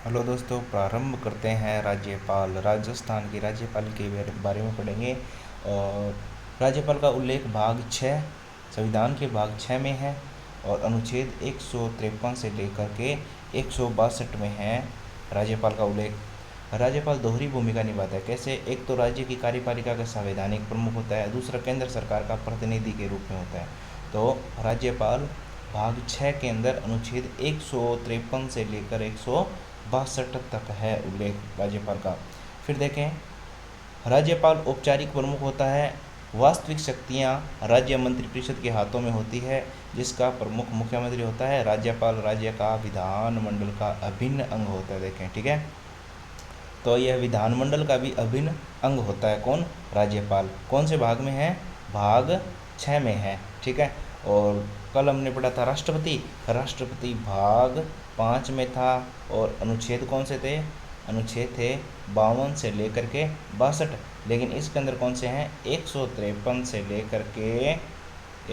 Hello दोस्तों, प्रारंभ करते हैं। राज्यपाल राजस्थान के राज्यपाल के बारे में पढ़ेंगे। और राज्यपाल का उल्लेख भाग 6 संविधान के भाग 6 में है और अनुच्छेद 153 से लेकर के 162 में है। राज्यपाल का उल्लेख। राज्यपाल दोहरी भूमिका निभाता है। कैसे? एक तो राज्य की कार्यपालिका का संवैधानिक प्रमुख होता है, दूसरा केंद्र सरकार का प्रतिनिधि के रूप में होता है। तो राज्यपाल भाग 6 के अंदर अनुच्छेद 153 से लेकर 162 तक है उल्लेख राज्यपाल का। फिर देखें, राज्यपाल औपचारिक प्रमुख होता है। वास्तविक शक्तियां राज्य मंत्रिपरिषद के हाथों में होती है, जिसका प्रमुख मुख्यमंत्री होता है। राज्यपाल राज्य का विधानमंडल का अभिन्न अंग होता है। देखें, ठीक है। तो यह विधानमंडल का भी अभिन्न अंग होता है। कौन? राज्यपाल। कौन से भाग में है? भाग 6 में है, ठीक है। और कल हमने पढ़ा था राष्ट्रपति। राष्ट्रपति भाग 5 में था और अनुच्छेद कौन से थे? अनुच्छेद थे 52 से लेकर के 62। लेकिन इसके अंदर कौन से हैं? 153 से लेकर के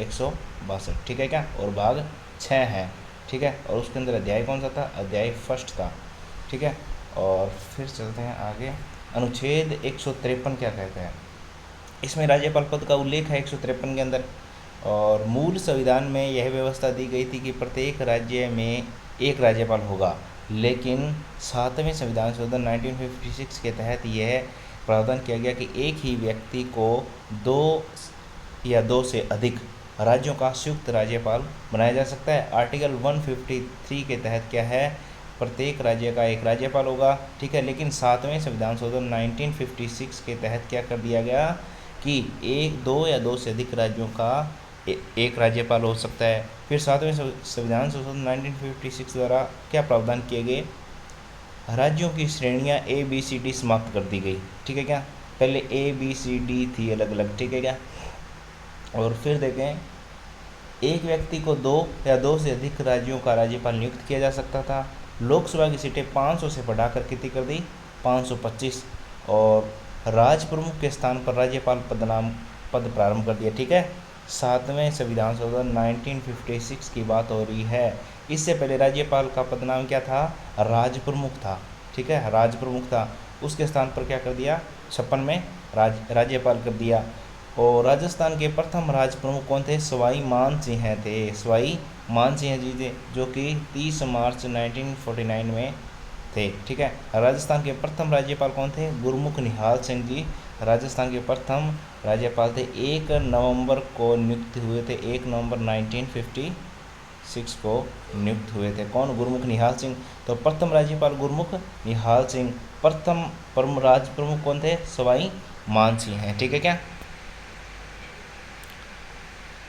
162, ठीक है क्या। और भाग 6 है, ठीक है। और उसके अंदर अध्याय कौन सा था? अध्याय फर्स्ट था, ठीक है। और फिर चलते हैं आगे। अनुच्छेद 153 क्या कहते हैं? इसमें राज्यपाल पद का उल्लेख है 153 के अंदर। और मूल संविधान में यह व्यवस्था दी गई थी कि प्रत्येक राज्य में एक राज्यपाल होगा, लेकिन 7वें संविधान संशोधन 1956 के तहत यह प्रावधान किया गया कि एक ही व्यक्ति को दो या दो से अधिक राज्यों का संयुक्त राज्यपाल बनाया जा सकता है। आर्टिकल 153 के तहत क्या है? प्रत्येक राज्य का एक राज्यपाल होगा, ठीक है। लेकिन 7वें संविधान संशोधन 1956 के तहत क्या कर दिया गया कि एक, दो या दो से अधिक राज्यों का एक राज्यपाल हो सकता है। फिर 7वें संविधान संशोधन 1956 द्वारा क्या प्रावधान किए गए? राज्यों की श्रेणियां ABCD समाप्त कर दी गई, ठीक है क्या। पहले ABCD थी अलग अलग, ठीक है क्या। और फिर देखें, एक व्यक्ति को दो या दो से अधिक राज्यों का राज्यपाल नियुक्त किया जा सकता था। लोकसभा की सीटें 500 से बढ़ाकर कितनी कर दी? 525। और राज प्रमुख के स्थान पर राज्यपाल पद प्रारंभ कर दिया, ठीक है। 7वें संविधान संशोधन 1956 की बात हो रही है। इससे पहले राज्यपाल का पदनाम क्या था? राज प्रमुख था, ठीक है। राज प्रमुख था। उसके स्थान पर क्या कर दिया? 56 में राज्यपाल कर दिया। और राजस्थान के प्रथम राज प्रमुख कौन थे? सवाई मान सिंह थे। सवाई मान सिंह जी थे, जो कि 30 मार्च 1949 में थे, ठीक है। राजस्थान के प्रथम राज्यपाल कौन थे? गुरमुख निहाल सिंह जी राजस्थान के प्रथम राज्यपाल थे। 1 नवंबर को नियुक्त हुए थे। 1 नवंबर 1956 को नियुक्त हुए थे। कौन? गुरमुख निहाल सिंह। तो प्रथम राज्यपाल गुरमुख निहाल सिंह। प्रथम राज प्रमुख कौन थे? सवाई मान सिंह हैं, ठीक है क्या।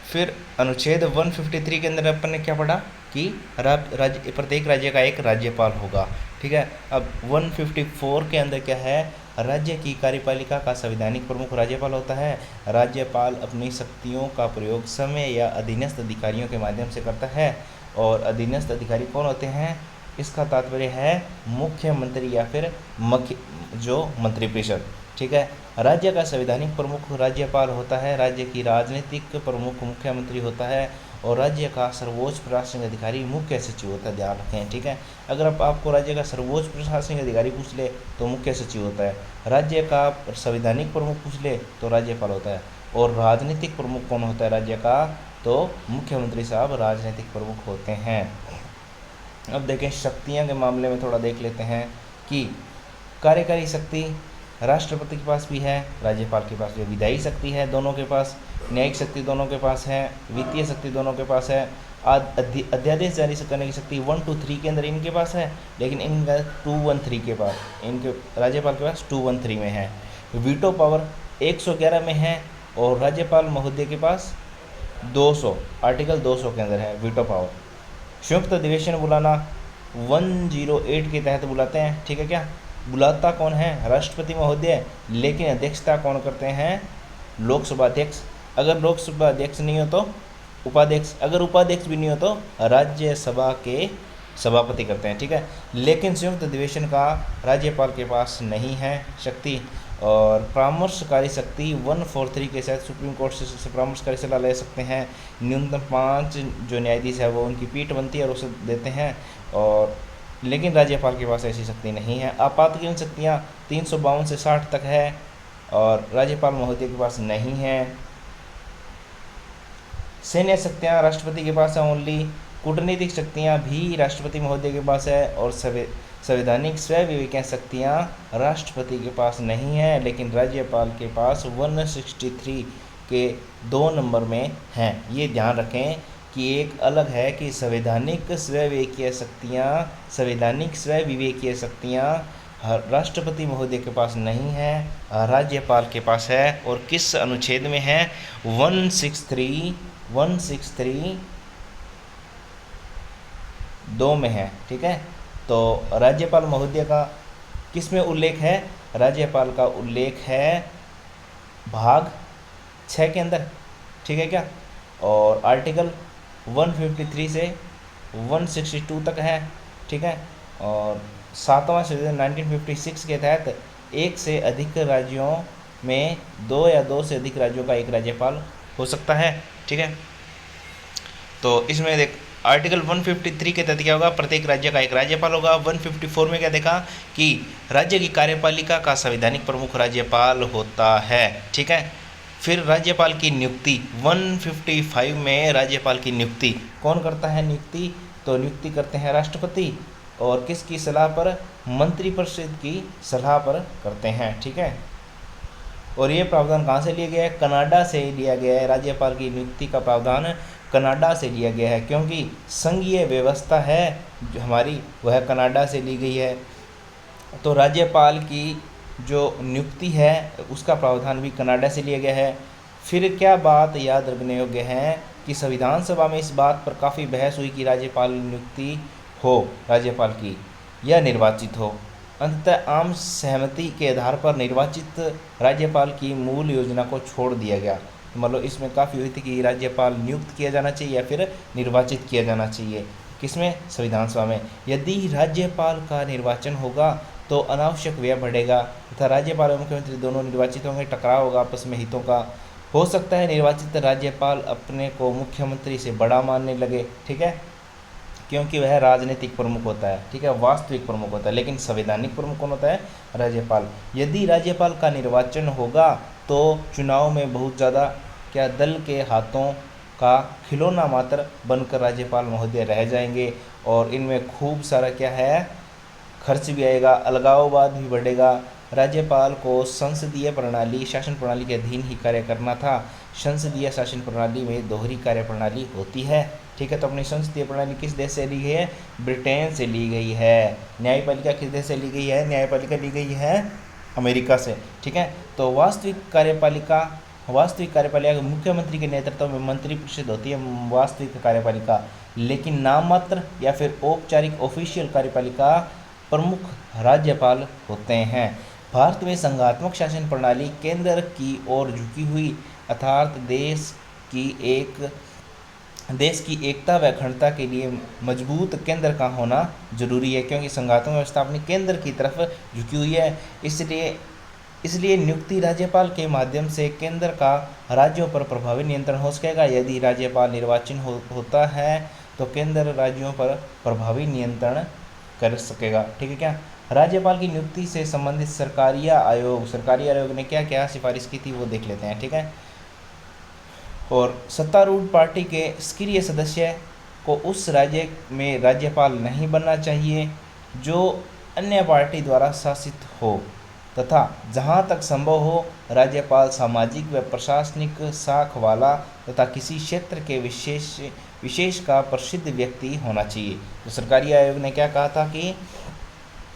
फिर अनुच्छेद 153 के अंदर अपन ने क्या पढ़ा कि राज्य प्रत्येक राज्य का एक राज्यपाल होगा, ठीक है। अब 154 के अंदर क्या है? राज्य की कार्यपालिका का संवैधानिक प्रमुख राज्यपाल होता है। राज्यपाल अपनी शक्तियों का प्रयोग समय या अधीनस्थ अधिकारियों के माध्यम से करता है। और अधीनस्थ अधिकारी कौन होते हैं? इसका तात्पर्य है मुख्यमंत्री या फिर जो मंत्रिपरिषद, ठीक है। राज्य का संवैधानिक प्रमुख राज्यपाल होता है। राज्य की राजनीतिक प्रमुख मुख्यमंत्री होता है। और राज्य का सर्वोच्च प्रशासनिक अधिकारी मुख्य सचिव होता है। ध्यान रखें, ठीक है। अगर आपको राज्य का सर्वोच्च प्रशासनिक अधिकारी पूछ ले तो मुख्य सचिव होता है। राज्य का संवैधानिक प्रमुख पूछ ले तो राज्यपाल होता है। और राजनीतिक प्रमुख कौन होता है राज्य का? तो मुख्यमंत्री साहब राजनीतिक प्रमुख होते हैं। अब देखें, शक्तियाँ के मामले में थोड़ा देख लेते हैं कि कार्यकारी शक्ति राष्ट्रपति के पास भी है, राज्यपाल के पास भी। विधायी शक्ति है दोनों के पास, न्यायिक शक्ति दोनों के पास है, वित्तीय शक्ति दोनों के पास है। अध्यादेश जारी करने की शक्ति 1 to 3 के अंदर इनके पास है, लेकिन इनका 213 के पास, इनके राज्यपाल के पास 213 में है। वीटो पावर 111 में है और राज्यपाल महोदय के पास 200, आर्टिकल 200 के अंदर है वीटो पावर। संयुक्त अधिवेशन बुलाना 108 के तहत बुलाते हैं, ठीक है क्या। बुलाता कौन है? राष्ट्रपति महोदय, लेकिन अध्यक्षता कौन करते हैं? लोकसभा अध्यक्ष। अगर लोकसभा अध्यक्ष नहीं हो तो उपाध्यक्ष, अगर उपाध्यक्ष भी नहीं हो तो राज्यसभा के सभापति करते हैं, ठीक है। लेकिन संयुक्त अधिवेशन का राज्यपाल के पास नहीं है शक्ति। और परामर्शकारी शक्ति 143 के साथ सुप्रीम कोर्ट से परामर्शकारी सलाह ले सकते हैं। न्यूनतम 5 जो न्यायाधीश है वो उनकी पीठ बनती है और उसे देते हैं। और लेकिन राज्यपाल के पास ऐसी शक्ति नहीं है। आपातकालीन शक्तियाँ 352 से 60 तक है और राज्यपाल महोदय के पास नहीं है। सैन्य शक्तियाँ राष्ट्रपति के पास है ओनली। कूटनीतिक शक्तियाँ भी राष्ट्रपति महोदय के पास है और संवैधानिक स्वयं विवेक शक्तियाँ राष्ट्रपति के पास नहीं है, लेकिन राज्यपाल के पास 163 के 2 नंबर में हैं। ये ध्यान रखें कि एक अलग है कि संवैधानिक स्वयं विवेकीय शक्तियाँ राष्ट्रपति महोदय के पास नहीं है, राज्यपाल के पास है। और किस अनुच्छेद में है? 163 2 में है। ठीक है, तो राज्यपाल महोदय का किस में उल्लेख है? राज्यपाल का उल्लेख है भाग 6 के अंदर। ठीक है क्या? और आर्टिकल 153 से 162 तक है। ठीक है, और 7वां संशोधन 1956 के तहत एक से अधिक राज्यों में 2 या 2 से अधिक राज्यों का एक राज्यपाल हो सकता है। ठीक है, तो इसमें देख आर्टिकल 153 के तहत क्या होगा? प्रत्येक राज्य का एक राज्यपाल होगा। 154 में क्या देखा कि राज्य की कार्यपालिका का संवैधानिक प्रमुख राज्यपाल होता है। ठीक है, फिर राज्यपाल की नियुक्ति 155 में राज्यपाल की नियुक्ति कौन करता है? नियुक्ति तो नियुक्ति करते हैं राष्ट्रपति, और किसकी सलाह पर? मंत्रिपरिषद की सलाह पर करते हैं। ठीक है, और ये प्रावधान कहाँ से लिया गया है? कनाडा से लिया गया है। राज्यपाल की नियुक्ति का प्रावधान कनाडा से लिया गया है, क्योंकि संघीय व्यवस्था है जो हमारी वह कनाडा से ली गई है। तो राज्यपाल की जो नियुक्ति है उसका प्रावधान भी कनाडा से लिया गया है। फिर क्या बात याद रखने योग्य है कि संविधान सभा में इस बात पर काफ़ी बहस हुई कि राज्यपाल नियुक्ति हो राज्यपाल की या निर्वाचित हो। अंततः आम सहमति के आधार पर निर्वाचित राज्यपाल की मूल योजना को छोड़ दिया गया। मतलब इसमें काफ़ी हुई थी कि राज्यपाल नियुक्त किया जाना चाहिए या फिर निर्वाचित किया जाना चाहिए। किसमें? संविधान सभा में। यदि राज्यपाल का निर्वाचन होगा तो अनावश्यक व्यय बढ़ेगा तथा राज्यपाल और मुख्यमंत्री दोनों निर्वाचित होंगे, टकराव होगा आपस में हितों का। हो सकता है निर्वाचित राज्यपाल अपने को मुख्यमंत्री से बड़ा मानने लगे। ठीक है, क्योंकि वह राजनीतिक प्रमुख होता है। ठीक है, वास्तविक प्रमुख होता है, लेकिन संवैधानिक प्रमुख कौन होता है? राज्यपाल। यदि राज्यपाल का निर्वाचन होगा तो चुनाव में बहुत ज़्यादा क्या दल के हाथों का खिलौना मात्र बनकर राज्यपाल महोदय रह जाएंगे, और इनमें खूब सारा क्या है? खर्च भी आएगा, अलगाववाद भी बढ़ेगा। राज्यपाल को संसदीय प्रणाली शासन प्रणाली के अधीन ही कार्य करना था। संसदीय शासन प्रणाली में दोहरी कार्य प्रणाली होती है। ठीक है, तो अपनी संसदीय प्रणाली किस देश से ली गई है? ब्रिटेन से ली गई है। न्यायपालिका किस देश से ली गई है? न्यायपालिका ली गई है अमेरिका से। ठीक है, तो वास्तविक कार्यपालिका मुख्यमंत्री के नेतृत्व में मंत्रिपरिषद होती है वास्तविक कार्यपालिका, लेकिन नाममात्र या फिर औपचारिक ऑफिशियल कार्यपालिका प्रमुख राज्यपाल होते हैं। भारत में संघात्मक शासन प्रणाली केंद्र की ओर झुकी हुई, अर्थात देश की एकता व अखंडता के लिए मजबूत केंद्र का होना जरूरी है, क्योंकि संघात्मक व्यवस्था अपनी केंद्र की तरफ झुकी हुई है। इसलिए नियुक्ति राज्यपाल के माध्यम से केंद्र का राज्यों पर प्रभावी नियंत्रण हो सकेगा। यदि राज्यपाल निर्वाचन होता है तो केंद्र राज्यों पर प्रभावी नियंत्रण कर सकेगा। ठीक है क्या? राज्यपाल की नियुक्ति से संबंधित सरकारी आयोग ने क्या क्या सिफारिश की थी वो देख लेते हैं। ठीक है, और सत्तारूढ़ पार्टी के सक्रिय सदस्य को उस राज्य में राज्यपाल नहीं बनना चाहिए जो अन्य पार्टी द्वारा शासित हो, तथा जहां तक संभव हो राज्यपाल सामाजिक व प्रशासनिक साख वाला तथा किसी क्षेत्र के विशेष का प्रसिद्ध व्यक्ति होना चाहिए। तो सरकारी आयोग ने क्या कहा था कि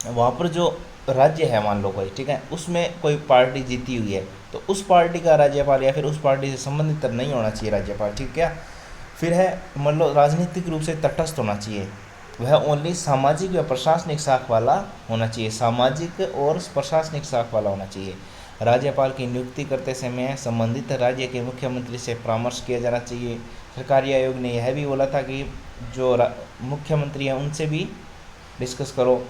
वहाँ पर जो राज्य है मान लो कोई, ठीक है, उसमें कोई पार्टी जीती हुई है तो उस पार्टी का राज्यपाल या फिर उस पार्टी से संबंधित नहीं होना चाहिए राज्यपाल। ठीक है, फिर है मान लो राजनीतिक रूप से तटस्थ होना चाहिए, वह ओनली सामाजिक व प्रशासनिक साख वाला होना चाहिए, सामाजिक और प्रशासनिक साख वाला होना चाहिए। राज्यपाल की नियुक्ति करते समय संबंधित राज्य के मुख्यमंत्री से परामर्श किया जाना चाहिए। सरकारी आयोग ने यह भी बोला था कि जो मुख्यमंत्री हैं उनसे भी डिस्कस करो।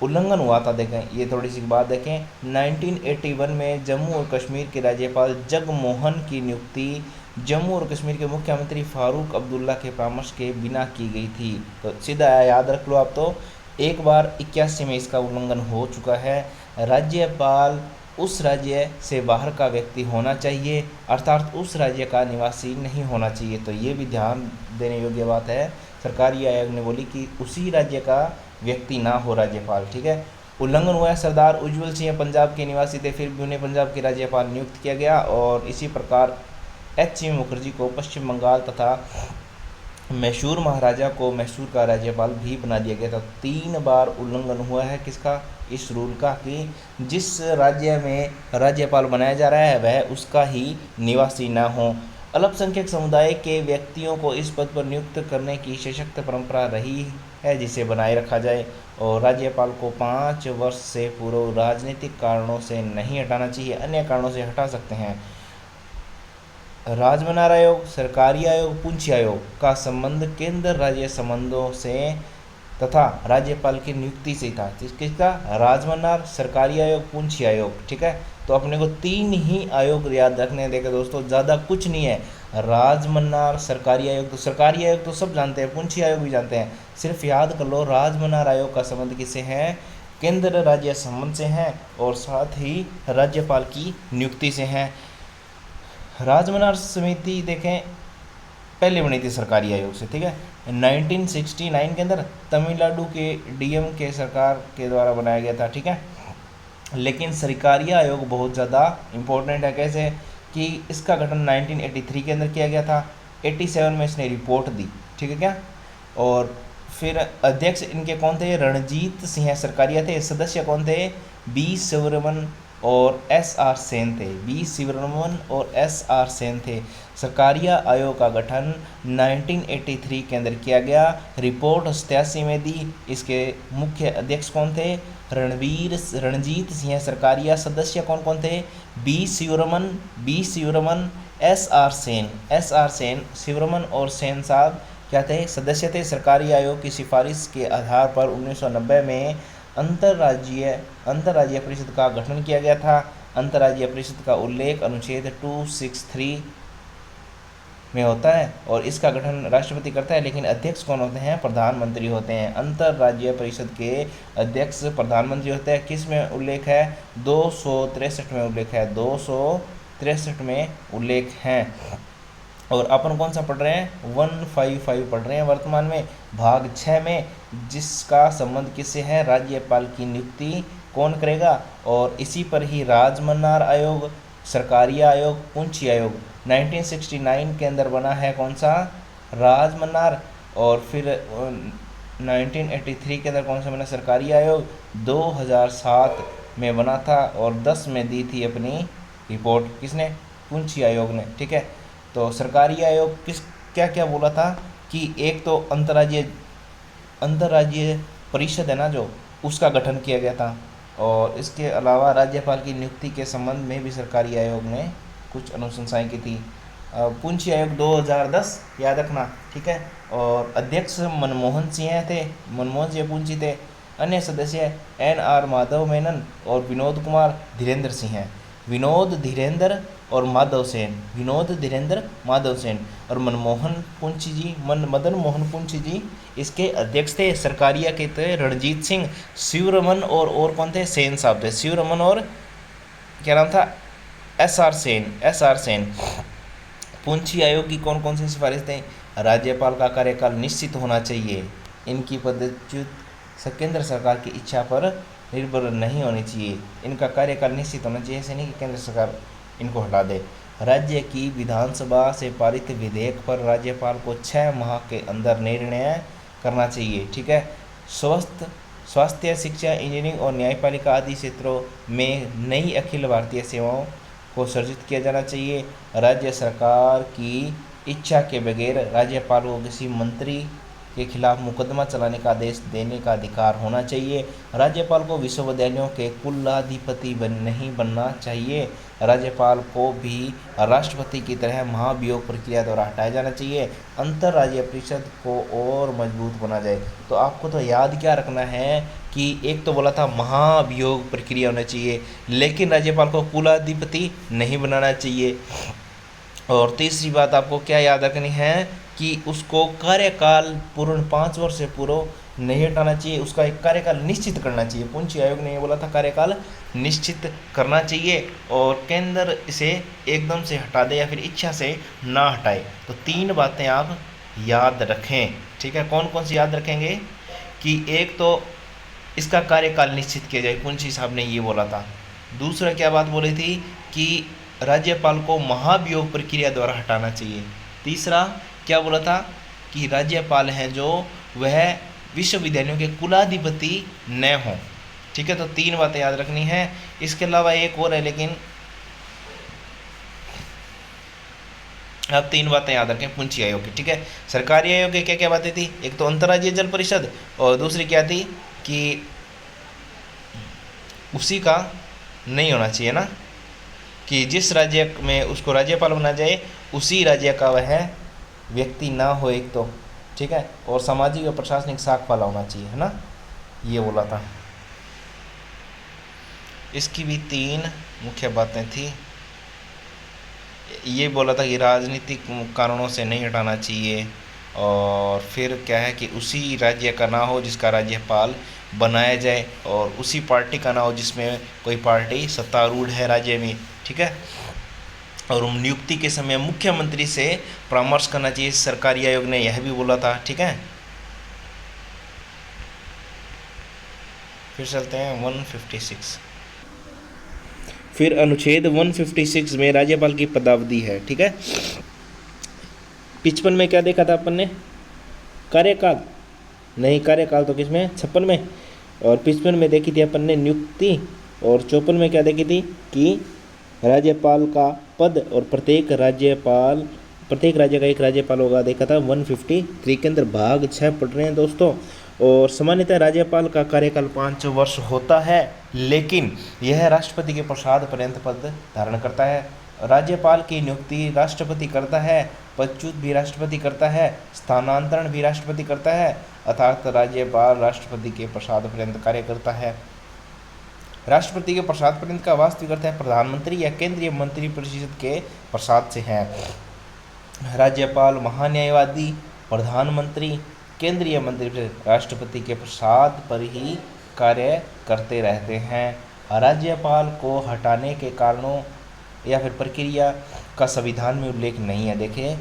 उल्लंघन हुआ था, देखें ये थोड़ी सी बात देखें। 1981 में जम्मू और कश्मीर के राज्यपाल जगमोहन की नियुक्ति जम्मू और कश्मीर के मुख्यमंत्री फारूक अब्दुल्ला के परामर्श के बिना की गई थी। तो सीधा याद रख लो आप तो एक बार 81 में इसका उल्लंघन हो चुका है। राज्यपाल उस राज्य से बाहर का व्यक्ति होना चाहिए, अर्थात उस राज्य का निवासी नहीं होना चाहिए। तो ये भी ध्यान देने योग्य बात है, सरकारी आयोग ने बोली कि उसी राज्य का व्यक्ति ना हो राज्यपाल, ठीक है। उल्लंघन हुआ है। सरदार उज्ज्वल सिंह पंजाब के निवासी थे, फिर भी उन्हें पंजाब के राज्यपाल नियुक्त किया गया, और इसी प्रकार एच मुखर्जी को पश्चिम बंगाल तथा मैसूर महाराजा को मैसूर का राज्यपाल भी बना दिया गया था। 3 बार उल्लंघन हुआ है किसका, इस रूल का, कि जिस राज्य में राज्यपाल बनाया जा रहा है वह उसका ही निवासी ना हो। अल्पसंख्यक समुदाय के व्यक्तियों को इस पद पर नियुक्त करने की सशक्त परंपरा रही है, जिसे बनाए रखा जाए, और राज्यपाल को 5 वर्ष से पूर्व राजनीतिक कारणों से नहीं हटाना चाहिए, अन्य कारणों से हटा सकते हैं। राजमनार आयोग, सरकारी आयोग, पूंछी आयोग का संबंध केंद्र राज्य संबंधों से तथा राज्यपाल की नियुक्ति से था। किसका, राजमनार, सरकारी आयोग, पूंछी आयोग, ठीक है। तो अपने को 3 ही आयोग याद रखने देगा दोस्तों, ज़्यादा कुछ नहीं है। राजमनार, सरकारी आयोग, तो सरकारी आयोग तो सब जानते हैं, पूंछी आयोग भी जानते हैं, सिर्फ याद कर लो राजमनार आयोग का संबंध किससे है, केंद्र राज्य संबंध से है, और साथ ही राज्यपाल की नियुक्ति से है। राजमनार समिति देखें पहले बनी थी सरकारी आयोग से, ठीक है। 1969 के अंदर तमिलनाडु के डीएम के सरकार के द्वारा बनाया गया था, ठीक है। लेकिन सरकारी आयोग बहुत ज़्यादा इम्पोर्टेंट है, कैसे कि इसका गठन 1983 के अंदर किया गया था, 87 में इसने रिपोर्ट दी, ठीक है क्या। और फिर अध्यक्ष इनके कौन थे, रणजीत सिंह सरकारिया थे। सदस्य कौन थे, बी शिवरमन और एस आर सेन थे, बी शिवरमन और एस आर सेन थे। सरकारिया आयोग का गठन 1983 के अंदर किया गया, रिपोर्ट 87 में दी। इसके मुख्य अध्यक्ष कौन थे, रणजीत सिंह सरकारिया। सदस्य कौन कौन थे, बी शिवरमन, एस आर सेन, शिवरमन और सेन साहब क्या थे, सदस्य थे। सरकारी आयोग की सिफारिश के आधार पर 1990 में अंतर्राज्यीय परिषद का गठन किया गया था। अंतर्राज्यीय परिषद का उल्लेख अनुच्छेद 263 में होता है, और इसका गठन राष्ट्रपति करता है, लेकिन अध्यक्ष कौन होते हैं, प्रधानमंत्री होते हैं। अंतर्राज्यीय परिषद के अध्यक्ष प्रधानमंत्री होते हैं। किस में उल्लेख है, 263 में उल्लेख है, 263 में उल्लेख है। और अपन कौन सा पढ़ रहे हैं, 155 पढ़ रहे हैं वर्तमान में, भाग 6 में, जिसका संबंध किससे है, राज्यपाल की नियुक्ति कौन करेगा। और इसी पर ही राजमनार आयोग, सरकारी आयोग, पूंछी आयोग 1969 के अंदर बना है, कौन सा, राजमनार। और फिर 1983 के अंदर कौन सा बना, सरकारी आयोग। 2007 में बना था, और 10 में दी थी अपनी रिपोर्ट, किसने, पूंछी आयोग ने, ठीक है। तो सरकारी आयोग किस क्या क्या बोला था कि एक तो अंतर्राज्यीय परिषद है ना जो, उसका गठन किया गया था, और इसके अलावा राज्यपाल की नियुक्ति के संबंध में भी सरकारी आयोग ने कुछ अनुशंसाएं की थी। पूंछी आयोग 2010 याद रखना, ठीक है। और अध्यक्ष मनमोहन सिंह पूंछी थे। अन्य सदस्य NR माधव मेनन और विनोद कुमार धीरेन्द्र सिंह हैं। विनोद धीरेन्द्र माधव सेन और मदन मोहन पुंछी जी इसके अध्यक्ष थे। सरकारिया के थे रणजीत सिंह, शिवरमन और कौन थे, सेन साहब थे। शिवरमन और क्या नाम था, SR सेन। पूंछी आयोग की कौन कौन सी सिफारिश थे, राज्यपाल का कार्यकाल निश्चित होना चाहिए, इनकी पदच्युत केंद्र सरकार की इच्छा पर निर्भर नहीं होनी चाहिए, इनका कार्यकाल निश्चित होना चाहिए, ऐसे नहीं कि केंद्र सरकार इनको हटा दे। राज्य की विधानसभा से पारित विधेयक पर राज्यपाल को 6 माह के अंदर निर्णय करना चाहिए, ठीक है। स्वास्थ्य, शिक्षा, इंजीनियरिंग और न्यायपालिका आदि क्षेत्रों में नई अखिल भारतीय सेवाओं को सर्जित किया जाना चाहिए। राज्य सरकार की इच्छा के बगैर राज्यपाल को किसी मंत्री के खिलाफ मुकदमा चलाने का आदेश देने का अधिकार होना चाहिए। राज्यपाल को विश्वविद्यालयों के कुलाधिपति नहीं बनना चाहिए। राज्यपाल को भी राष्ट्रपति की तरह महाभियोग प्रक्रिया द्वारा हटाया जाना चाहिए। अंतर्राज्यीय परिषद को और मजबूत बना जाए। तो आपको तो याद क्या रखना है कि एक तो बोला था महाभियोग प्रक्रिया होना चाहिए, लेकिन राज्यपाल को कुलाधिपति नहीं बनाना चाहिए। और तीसरी बात आपको क्या याद रखनी है कि उसको कार्यकाल पूर्ण 5 वर्ष से पूर्व नहीं हटाना चाहिए, उसका एक कार्यकाल निश्चित करना चाहिए। पुंछ आयोग ने ये बोला था कार्यकाल निश्चित करना चाहिए, और केंद्र इसे एकदम से हटा दे या फिर इच्छा से ना हटाए। तो 3 बातें आप याद रखें, ठीक है। कौन कौन सी याद रखेंगे कि एक तो इसका कार्यकाल निश्चित किया जाए, पुंछी साहब ने ये बोला था। दूसरा क्या बात बोली थी कि राज्यपाल को महाभियोग प्रक्रिया द्वारा हटाना चाहिए। तीसरा क्या बोला था कि राज्यपाल हैं जो वह विश्वविद्यालयों के कुलाधिपति न हों, ठीक है। तो 3 बातें याद रखनी है। इसके अलावा एक और है, लेकिन अब 3 बातें याद रखें पुंछी आयोग की, ठीक है। सरकारी आयोग की क्या क्या बातें थी, एक तो अंतर्राज्यीय जल परिषद, और दूसरी क्या थी कि उसी का नहीं होना चाहिए ना, कि जिस राज्य में उसको राज्यपाल बना जाए उसी राज्य का वह व्यक्ति ना हो एक तो, ठीक है। और सामाजिक और प्रशासनिक साख वाला होना चाहिए, है ना, ये बोला था। इसकी भी 3 मुख्य बातें थी। ये बोला था कि राजनीतिक कारणों से नहीं हटाना चाहिए, और फिर क्या है कि उसी राज्य का ना हो जिसका राज्यपाल बनाया जाए, और उसी पार्टी का ना हो जिसमें कोई पार्टी सत्तारूढ़ है राज्य में, ठीक है। और नियुक्ति के समय मुख्यमंत्री से परामर्श करना चाहिए, सरकारी आयोग ने यह भी बोला था, ठीक है। फिर चलते हैं 156। फिर अनुच्छेद 156 में राज्यपाल की पदावधि है, ठीक है। 55 में क्या देखा था अपन ने, कार्यकाल, नहीं कार्यकाल तो किसमें, 56 में, और 55 में देखी थी अपन ने नियुक्ति, और 54 में क्या देखी थी कि राज्यपाल का पद, और प्रत्येक राज्य का एक राज्यपाल होगा, देखा था 153 के अंदर। भाग 6 पढ़ रहे हैं दोस्तों। और सामान्यतः राज्यपाल का कार्यकाल 5 वर्ष होता है, लेकिन यह राष्ट्रपति के प्रसाद पर्यंत पद धारण करता है। राज्यपाल की नियुक्ति राष्ट्रपति करता है, पदच्युत भी राष्ट्रपति करता है, स्थानांतरण भी राष्ट्रपति करता है, अर्थात राज्यपाल राष्ट्रपति के प्रसाद पर्यंत कार्य करता है। राष्ट्रपति के प्रसाद पर्यंत का वास्तविक अर्थ है प्रधानमंत्री या केंद्रीय मंत्रिपरिषद के प्रसाद से है। राज्यपाल, महान्यायवादी, प्रधानमंत्री, केंद्रीय मंत्रिपरिषद राष्ट्रपति के प्रसाद पर ही कार्य करते रहते हैं। राज्यपाल को हटाने के कारणों या फिर प्रक्रिया का संविधान में उल्लेख नहीं है। देखिए,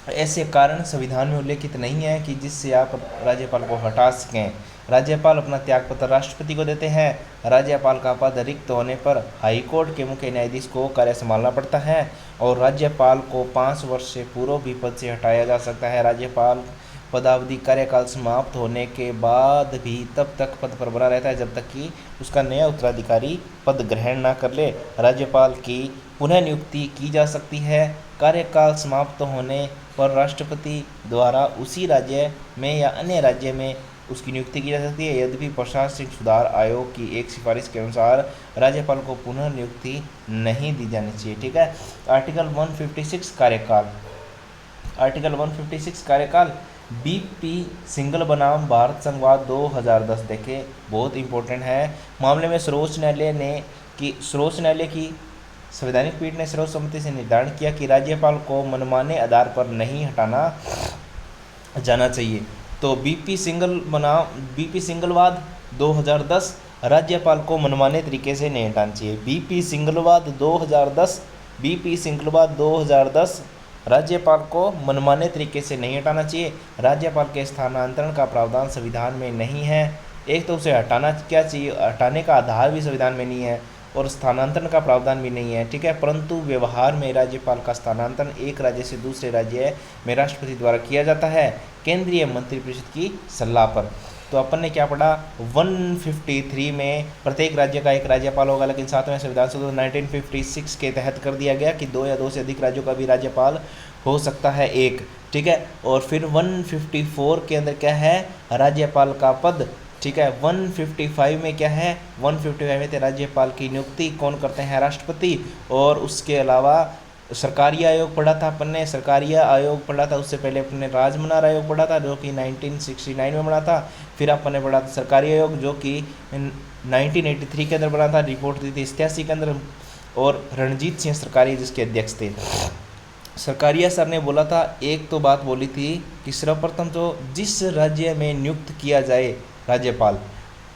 ऐसे कारण संविधान में उल्लेखित नहीं है कि जिससे आप राज्यपाल को हटा सकें। राज्यपाल अपना त्यागपत्र राष्ट्रपति को देते हैं। राज्यपाल का पद रिक्त होने पर हाईकोर्ट के मुख्य न्यायाधीश को कार्य संभालना पड़ता है, और राज्यपाल को 5 वर्ष से पूर्व भी पद से हटाया जा सकता है। राज्यपाल पदावधि कार्यकाल समाप्त होने के बाद भी तब तक पद पर बना रहता है जब तक कि उसका नया उत्तराधिकारी पद ग्रहण ना कर ले। राज्यपाल की पुनः नियुक्ति की जा सकती है। कार्यकाल समाप्त होने पर राष्ट्रपति द्वारा उसी राज्य में या अन्य राज्य में उसकी नियुक्ति की जा सकती है। यद्यपि प्रशासनिक सुधार आयोग की एक सिफारिश के अनुसार राज्यपाल को पुनः नियुक्ति नहीं दी जानी चाहिए, ठीक है। आर्टिकल 156 कार्यकाल, आर्टिकल 156 कार्यकाल, बीपी सिंगल बनाम भारत संघवाद 2010 देखे, बहुत इंपॉर्टेंट है। मामले में सर्वोच्च न्यायालय की संवैधानिक पीठ ने सर्वसम्मति से निर्धारण किया कि राज्यपाल को मनमाने आधार पर नहीं हटाना जाना चाहिए। तो बीपी सिंगलवाद 2010 राज्यपाल को मनमाने तरीके से नहीं हटाना चाहिए। बीपी सिंगलवाद 2010 राज्यपाल को मनमाने तरीके से नहीं हटाना चाहिए। राज्यपाल के स्थानांतरण का प्रावधान संविधान में नहीं है। एक तो उसे हटाना क्या चाहिए, हटाने का आधार भी संविधान में नहीं है और स्थानांतरण का प्रावधान भी नहीं है, ठीक है। परंतु व्यवहार में राज्यपाल का स्थानांतरण एक राज्य से दूसरे राज्य में राष्ट्रपति द्वारा किया जाता है केंद्रीय मंत्रिपरिषद की सलाह पर। तो अपन ने क्या पढ़ा, 153 में प्रत्येक राज्य का एक राज्यपाल होगा, लेकिन 7वें संविधान संशोधन 1956 के तहत कर दिया गया कि 2 या 2 से अधिक राज्यों का भी राज्यपाल हो सकता है एक, ठीक है। और फिर 154 के अंदर क्या है, राज्यपाल का पद, ठीक है। 155 में क्या है, 155 में राज्यपाल की नियुक्ति कौन करते हैं, राष्ट्रपति। और उसके अलावा सरकारी आयोग पढ़ा था अपन ने, सरकारी आयोग पढ़ा था, उससे पहले अपन ने राजमनार आयोग पढ़ा था जो कि 1969 में बना था। फिर अपन ने पढ़ा था सरकारी आयोग जो कि 1983 के अंदर बना था, रिपोर्ट दी थी 87 के अंदर, और रणजीत सिंह सरकारी जिसके अध्यक्ष थे। सरकारिया सर ने बोला था, एक तो बात बोली थी कि सर्वप्रथम तो जिस राज्य में नियुक्त किया जाए राज्यपाल,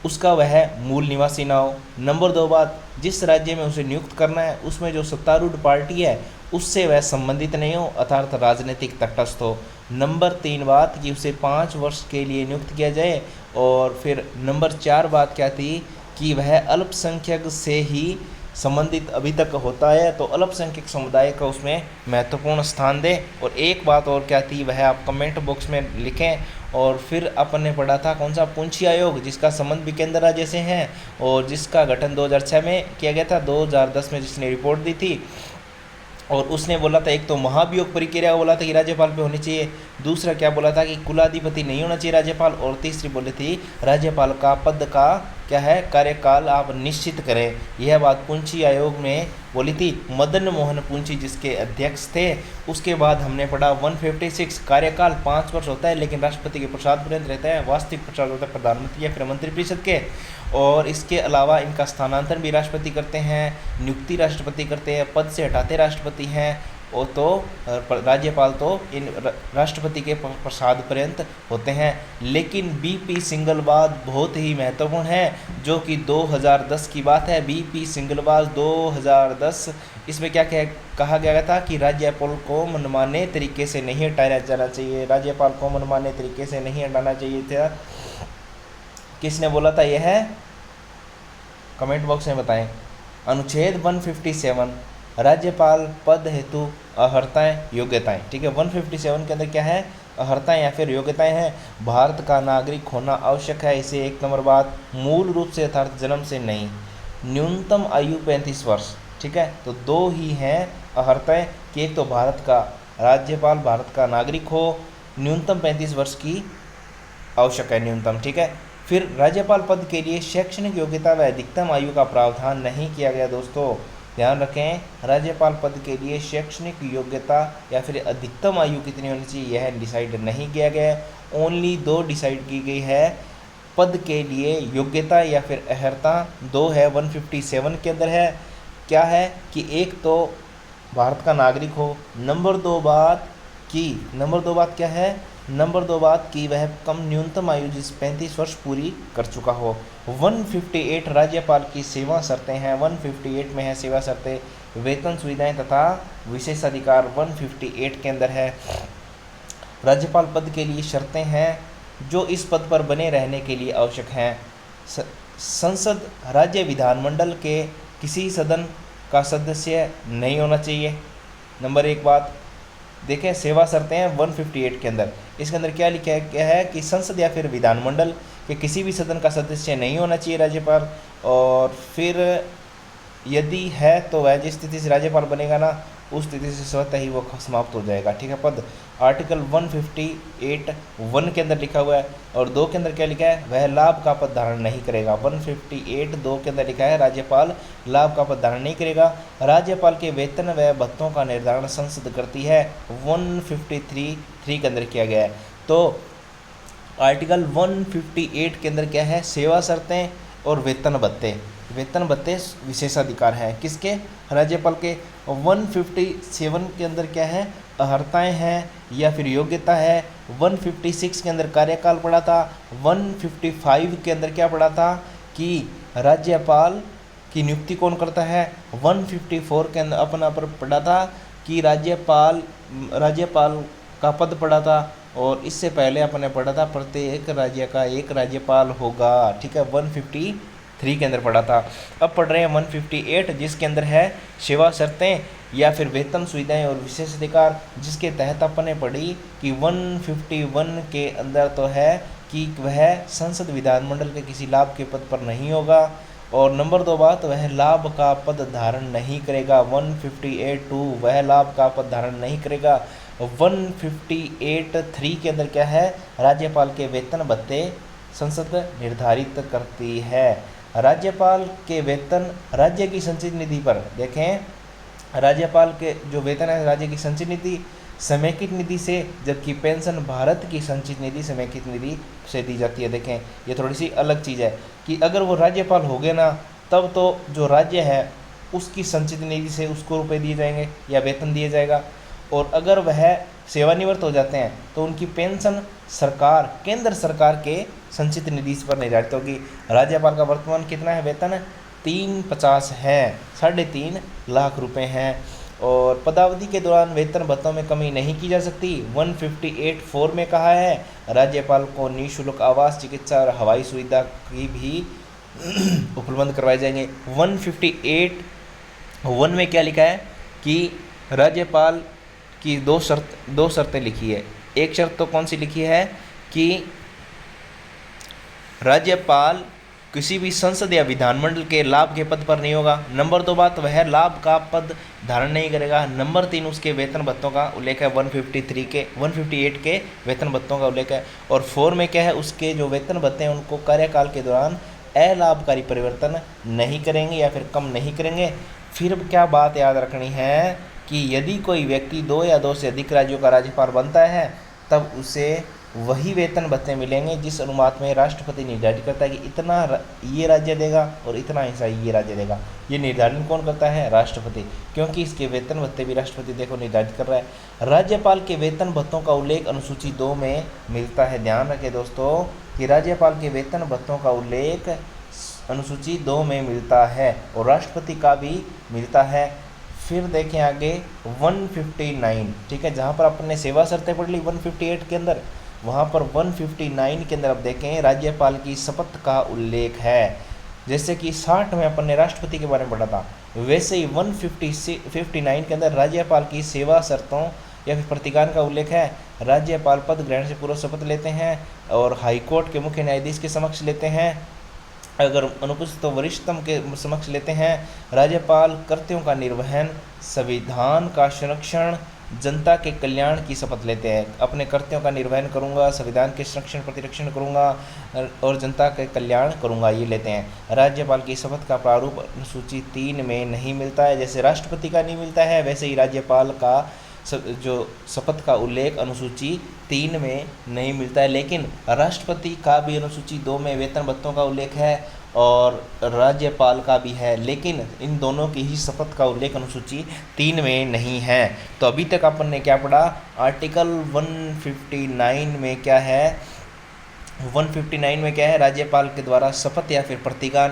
उसका वह मूल निवासी ना हो। नंबर 2 बात, जिस राज्य में उसे नियुक्त करना है उसमें जो सत्तारूढ़ पार्टी है उससे वह संबंधित नहीं हो, अर्थात राजनीतिक तटस्थ हो। नंबर 3 बात कि उसे 5 वर्ष के लिए नियुक्त किया जाए। और फिर नंबर 4 बात क्या थी कि वह अल्पसंख्यक से ही संबंधित अभी तक होता है, तो अल्पसंख्यक समुदाय का उसमें महत्वपूर्ण स्थान दें। और एक बात और क्या थी, वह आप कमेंट बॉक्स में लिखें। और फिर अपन ने पढ़ा था कौन सा, पूंछी आयोग, जिसका संबंध भी केंद्र राज्य से है और जिसका गठन 2006 में किया गया था, 2010 में जिसने रिपोर्ट दी थी। और उसने बोला था, एक तो महाभियोग प्रक्रिया बोला था कि राज्यपाल पे होनी चाहिए, दूसरा क्या बोला था कि कुलाधिपति नहीं होना चाहिए राज्यपाल, और तीसरी बोली थी राज्यपाल का पद का क्या है, कार्यकाल आप निश्चित करें। यह बात पूंछी आयोग में बोली थी मदन मोहन पूंछी जिसके अध्यक्ष थे। उसके बाद हमने पढ़ा 156, कार्यकाल 5 वर्ष होता है लेकिन राष्ट्रपति के प्रसाद पर्यंत रहता है, वास्तविक प्रसाद होता है प्रधानमंत्री या फिर मंत्रिपरिषद के। और इसके अलावा इनका स्थानांतरण भी राष्ट्रपति करते हैं, नियुक्ति राष्ट्रपति करते हैं, पद से हटाते राष्ट्रपति हैं। और तो राज्यपाल तो इन राष्ट्रपति के प्रसाद पर्यंत होते हैं। लेकिन बीपी सिंगलबाज बहुत ही महत्वपूर्ण है, जो कि 2010 की बात है। बीपी सिंगलबाज 2010, इसमें क्या कहा गया था कि राज्यपाल को मनमाने तरीके से नहीं हटाया जाना चाहिए, राज्यपाल को मनमाने तरीके से नहीं हटाना चाहिए था। किसने बोला था यह है, कमेंट बॉक्स में बताएं। अनुच्छेद 157, राज्यपाल पद हेतु अर्हताएं योग्यताएं। ठीक है, 157 के अंदर क्या है, अर्हताएं या फिर योग्यताएं हैं। भारत का नागरिक होना आवश्यक है, इसे 1 नंबर बात, मूल रूप से अर्थात जन्म से नहीं, न्यूनतम आयु 35 वर्ष। ठीक है, तो 2 ही हैं अर्हताएं कि एक तो भारत का राज्यपाल भारत का नागरिक हो, न्यूनतम 35 वर्ष की आवश्यक है, न्यूनतम। ठीक है, फिर राज्यपाल पद के लिए शैक्षणिक योग्यता व अधिकतम आयु का प्रावधान नहीं किया गया। दोस्तों ध्यान रखें, राज्यपाल पद के लिए शैक्षणिक योग्यता या फिर अधिकतम आयु कितनी होनी चाहिए यह डिसाइड नहीं किया गया है। ओनली 2 डिसाइड की गई है पद के लिए योग्यता या फिर अर्हता, 2 है 157 के अंदर है। क्या है कि एक तो भारत का नागरिक हो, नंबर 2 बात क्या है, नंबर 2 बात कि वह कम न्यूनतम आयु जिस 35 वर्ष पूरी कर चुका हो। 158 राज्यपाल की सेवा शर्तें हैं, 158 में है सेवा शर्तें, वेतन सुविधाएं तथा विशेषाधिकार 158 के अंदर है। राज्यपाल पद के लिए शर्तें हैं जो इस पद पर बने रहने के लिए आवश्यक हैं। संसद राज्य विधानमंडल के किसी सदन का सदस्य नहीं होना चाहिए। नंबर 1 बात देखें, सेवा शर्तें हैं 158 के अंदर, इसके अंदर क्या लिखा गया है कि संसद या फिर विधानमंडल के किसी भी सदन का सदस्य नहीं होना चाहिए राज्यपाल। और फिर यदि है तो वह जिस स्थिति से राज्यपाल बनेगा ना, उस स्थिति से स्वतः ही वो समाप्त हो जाएगा। ठीक है, पद आर्टिकल 158(1) के अंदर लिखा हुआ है। और 2 के अंदर क्या लिखा है, वह लाभ का पद धारण नहीं करेगा। 158(2) के अंदर लिखा है राज्यपाल लाभ का पद धारण नहीं करेगा। राज्यपाल के वेतन व भत्तों का निर्धारण संसद करती है, 153(3) के अंदर किया गया है। तो आर्टिकल 158 के अंदर क्या है, सेवा शर्तें और वेतन भत्ते विशेषाधिकार है किसके, राज्यपाल के। 157 के अंदर क्या है, अर्हताएं हैं या फिर योग्यता है। 156 के अंदर कार्यकाल पड़ा था। 155 के अंदर क्या पड़ा था कि राज्यपाल की नियुक्ति कौन करता है। 154 के अंदर अपना पर पड़ा था कि राज्यपाल का पद पड़ा था। और इससे पहले अपने पढ़ा था प्रत्येक राज्य का एक राज्यपाल होगा। ठीक है, 153 के अंदर पढ़ा था। अब पढ़ रहे हैं 158 जिसके अंदर है सेवा शर्तें या फिर वेतन सुविधाएं और विशेष अधिकार, जिसके तहत अपने पढ़ी कि 151 के अंदर तो है कि वह संसद विधानमंडल के किसी लाभ के पद पर नहीं होगा। और नंबर 2 बात, वह लाभ का पद धारण नहीं करेगा। 158(2) वह लाभ का पद धारण नहीं करेगा। 158(3) के अंदर क्या है, राज्यपाल के वेतन भत्ते संसद निर्धारित करती है। राज्यपाल के वेतन राज्य की संचित निधि पर, देखें राज्यपाल के जो वेतन है राज्य की संचित निधि समेकित निधि से, जबकि पेंशन भारत की संचित निधि समेकित निधि से दी जाती है। देखें ये थोड़ी सी अलग चीज़ है कि अगर वो राज्यपाल हो गए ना, तब तो जो राज्य है उसकी संचित निधि से उसको रुपए दिए जाएंगे या वेतन दिया जाएगा। और अगर वह सेवानिवृत्त हो जाते हैं तो उनकी पेंशन सरकार, केंद्र सरकार के संचित निधि पर निर्धारित होगी। राज्यपाल का वर्तमान कितना है वेतन? 350 है, 3.5 लाख रुपए हैं। और पदावधि के दौरान वेतन भत्तों में कमी नहीं की जा सकती। 158(4) में कहा है राज्यपाल को निःशुल्क आवास, चिकित्सा और हवाई सुविधा की भी उपलब्ध करवाए जाएंगे। 158(1) में क्या लिखा है कि राज्यपाल की दो शर्तें लिखी है। एक शर्त तो कौन सी लिखी है कि राज्यपाल किसी भी संसद या विधानमंडल के लाभ के पद पर नहीं होगा। नंबर 2 बात, वह लाभ का पद धारण नहीं करेगा। नंबर 3, उसके वेतन भत्तों का उल्लेख है 158 के वेतन भत्तों का उल्लेख है। और 4 में क्या है, उसके जो वेतन भत्ते हैं उनको कार्यकाल के दौरान अलाभकारी परिवर्तन नहीं करेंगे या फिर कम नहीं करेंगे। फिर क्या बात याद रखनी है कि यदि कोई व्यक्ति 2 या 2 से अधिक राज्यों का राज्यपाल बनता है तब उसे वही वेतन भत्ते मिलेंगे जिस अनुपात में राष्ट्रपति निर्धारित करता है कि इतना ये राज्य देगा और इतना हिस्सा ये राज्य देगा। ये निर्धारण कौन करता है? राष्ट्रपति, क्योंकि इसके वेतन भत्ते भी राष्ट्रपति देखो निर्धारित कर रहा है। राज्यपाल के वेतन भत्तों का उल्लेख अनुसूची 2 में मिलता है। ध्यान रखें दोस्तों कि राज्यपाल के वेतन भत्तों का उल्लेख अनुसूची 2 में मिलता है और राष्ट्रपति का भी मिलता है। फिर देखें आगे 159, ठीक है, जहाँ पर अपन ने सेवा शर्तें पढ़ ली 158 के अंदर, वहाँ पर 159 के अंदर अब देखें राज्यपाल की शपथ का उल्लेख है। जैसे कि 60 में अपन ने राष्ट्रपति के बारे में पढ़ा था, वैसे ही 159 के अंदर राज्यपाल की सेवा शर्तों या फिर प्रतिज्ञा का उल्लेख है। राज्यपाल पद ग्रहण से पूर्व शपथ लेते हैं और हाईकोर्ट के मुख्य न्यायाधीश के समक्ष लेते हैं, अगर अनुपस्थित तो वरिष्ठतम के समक्ष लेते हैं। राज्यपाल कर्तव्यों का निर्वहन, संविधान का संरक्षण, जनता के कल्याण की शपथ लेते हैं। अपने कर्तव्यों का निर्वहन करूंगा, संविधान के संरक्षण प्रतिरक्षण करूंगा और जनता के कल्याण करूंगा, ये लेते हैं। राज्यपाल की शपथ का प्रारूप अनुसूची 3 में नहीं मिलता है। जैसे राष्ट्रपति का नहीं मिलता है वैसे ही राज्यपाल का जो शपथ का उल्लेख अनुसूची 3 में नहीं मिलता है। लेकिन राष्ट्रपति का भी अनुसूची 2 में वेतन भत्तों का उल्लेख है और राज्यपाल का भी है, लेकिन इन दोनों की ही शपथ का उल्लेख अनुसूची 3 में नहीं है। तो अभी तक अपन ने क्या पढ़ा? आर्टिकल 159 में क्या है? 159 में क्या है? राज्यपाल के द्वारा शपथ या फिर प्रतिज्ञा।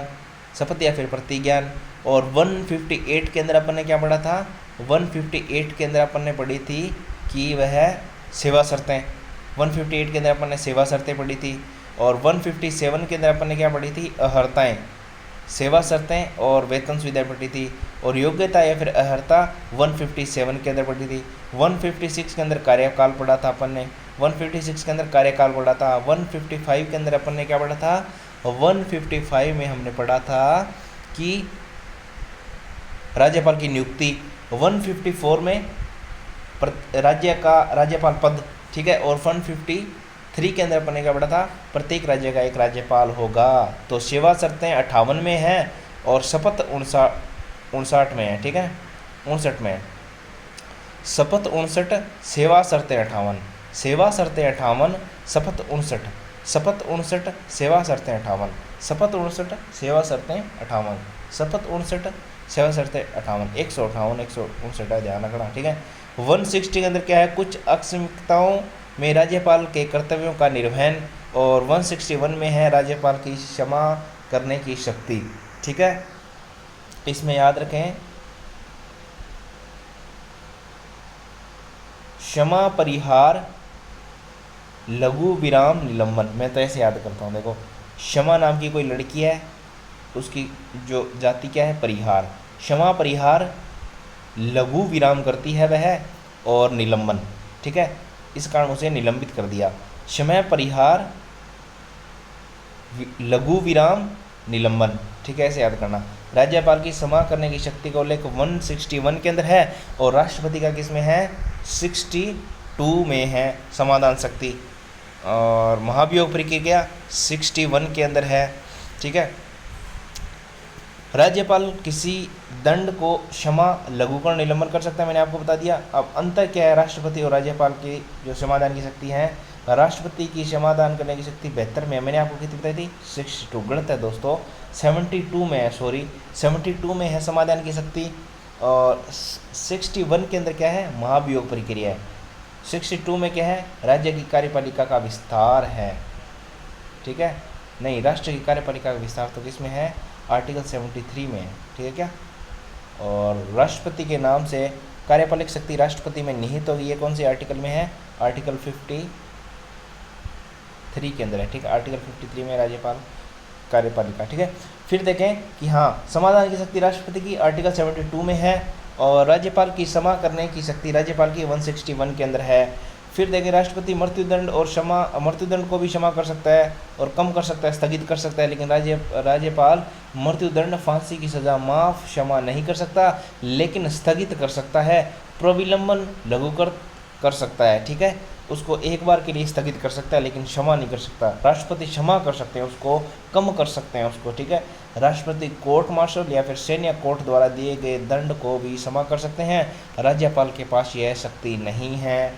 और 158 के अंदर अपन ने क्या पढ़ा था? 158 के अंदर अपन ने पढ़ी थी कि वह सेवा शर्तें, 158 के अंदर अपन ने सेवा शर्तें पढ़ी थी। और 157 के अंदर अपन ने क्या पढ़ी थी? अर्हताएँ, सेवा शर्तें और वेतन सुविधाएं पढ़ी थी। और योग्यता या फिर अर्हता 157 के अंदर पढ़ी थी। 156 के अंदर कार्यकाल पढ़ा था अपन ने, 156 के अंदर कार्यकाल पढ़ा था। 155 के अंदर अपन ने क्या पढ़ा था? 155 में हमने पढ़ा था कि राज्यपाल की नियुक्ति। 154 में राज्यपाल पद, ठीक है। और 153 के अंदर अपन ने क्या पढ़ा था? प्रत्येक राज्य का एक राज्यपाल होगा। तो सेवा शर्तें 58 में हैं और शपथ 59 में है, ठीक है, 59 में है। शपथ 59, सेवा शर्तें 58, सेवा शर्तें 58, शपथ 59, शपथ 59, सेवा शर्तें 58, शपथ 59, सेवा शर्तें 58, शपथ 59, सेवा शर्तें 58, 158, 159 ध्यान रखना, ठीक है। 160 के अंदर क्या है? कुछ अक्षमताओं में राज्यपाल के कर्तव्यों का निर्वहन। और 161 में है राज्यपाल की क्षमा करने की शक्ति, ठीक है। इसमें याद रखें क्षमा परिहार लघु विराम निलंबन। मैं तो ऐसे याद करता हूँ, देखो क्षमा नाम की कोई लड़की है, उसकी जो जाति क्या है? परिहार। क्षमा परिहार लघु विराम करती है वह, और निलंबन, ठीक है, इस कारण उसे निलंबित कर दिया। क्षमा परिहार लघु विराम निलंबन, ठीक है, ऐसे याद करना। राज्यपाल की क्षमा करने की शक्ति का उल्लेख 161 के अंदर है और राष्ट्रपति का किस में है? 62 में है समाधान शक्ति। और महाभियोग प्रक्रिया 61 के अंदर है, ठीक है। राज्यपाल किसी दंड को क्षमा, लघुकरण, निलंबन कर सकता है, मैंने आपको बता दिया। अब अंतर क्या है राष्ट्रपति और राज्यपाल की जो समाधान की शक्ति है? राष्ट्रपति की समाधान करने की शक्ति 72 में है, मैंने आपको कितनी बताई थी? 62, गलत है दोस्तों, 72 में है, 72 में है समाधान की शक्ति। और 61 के अंदर क्या है, महाभियोग प्रक्रिया है। 62 में क्या है, राज्य की कार्यपालिका का विस्तार है, ठीक है। नहीं, राष्ट्र की कार्यपालिका का विस्तार तो किस में है, आर्टिकल 73 में है, ठीक है क्या। और राष्ट्रपति के नाम से कार्यपालिक शक्ति राष्ट्रपति में निहित होगी, ये कौन से आर्टिकल में है, आर्टिकल 53 के अंदर है, ठीक है। आर्टिकल 53 में राज्यपाल कार्यपालिका, ठीक है। फिर देखें कि हाँ, समाधान की शक्ति राष्ट्रपति की आर्टिकल 72 में है, और राज्यपाल की क्षमा करने की शक्ति राज्यपाल की 161 के अंदर है। फिर देखें, राष्ट्रपति मृत्युदंड और मृत्युदंड को भी क्षमा कर सकता है और कम कर सकता है, स्थगित कर सकता है, लेकिन राज्यपाल मृत्युदंड, फांसी की सज़ा माफ़, क्षमा नहीं कर सकता, लेकिन स्थगित कर सकता है, प्रविलंबन लघु कर सकता है, ठीक है। उसको एक बार के लिए स्थगित कर सकता है, लेकिन क्षमा नहीं कर सकता। राष्ट्रपति क्षमा कर सकते हैं, उसको कम कर सकते हैं उसको, ठीक है। राष्ट्रपति कोर्ट मार्शल या फिर सैन्य कोर्ट द्वारा दिए गए दंड को भी क्षमा कर सकते हैं। राज्यपाल के पास यह शक्ति नहीं है।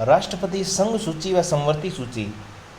राष्ट्रपति संघ सूची व संवर्ती सूची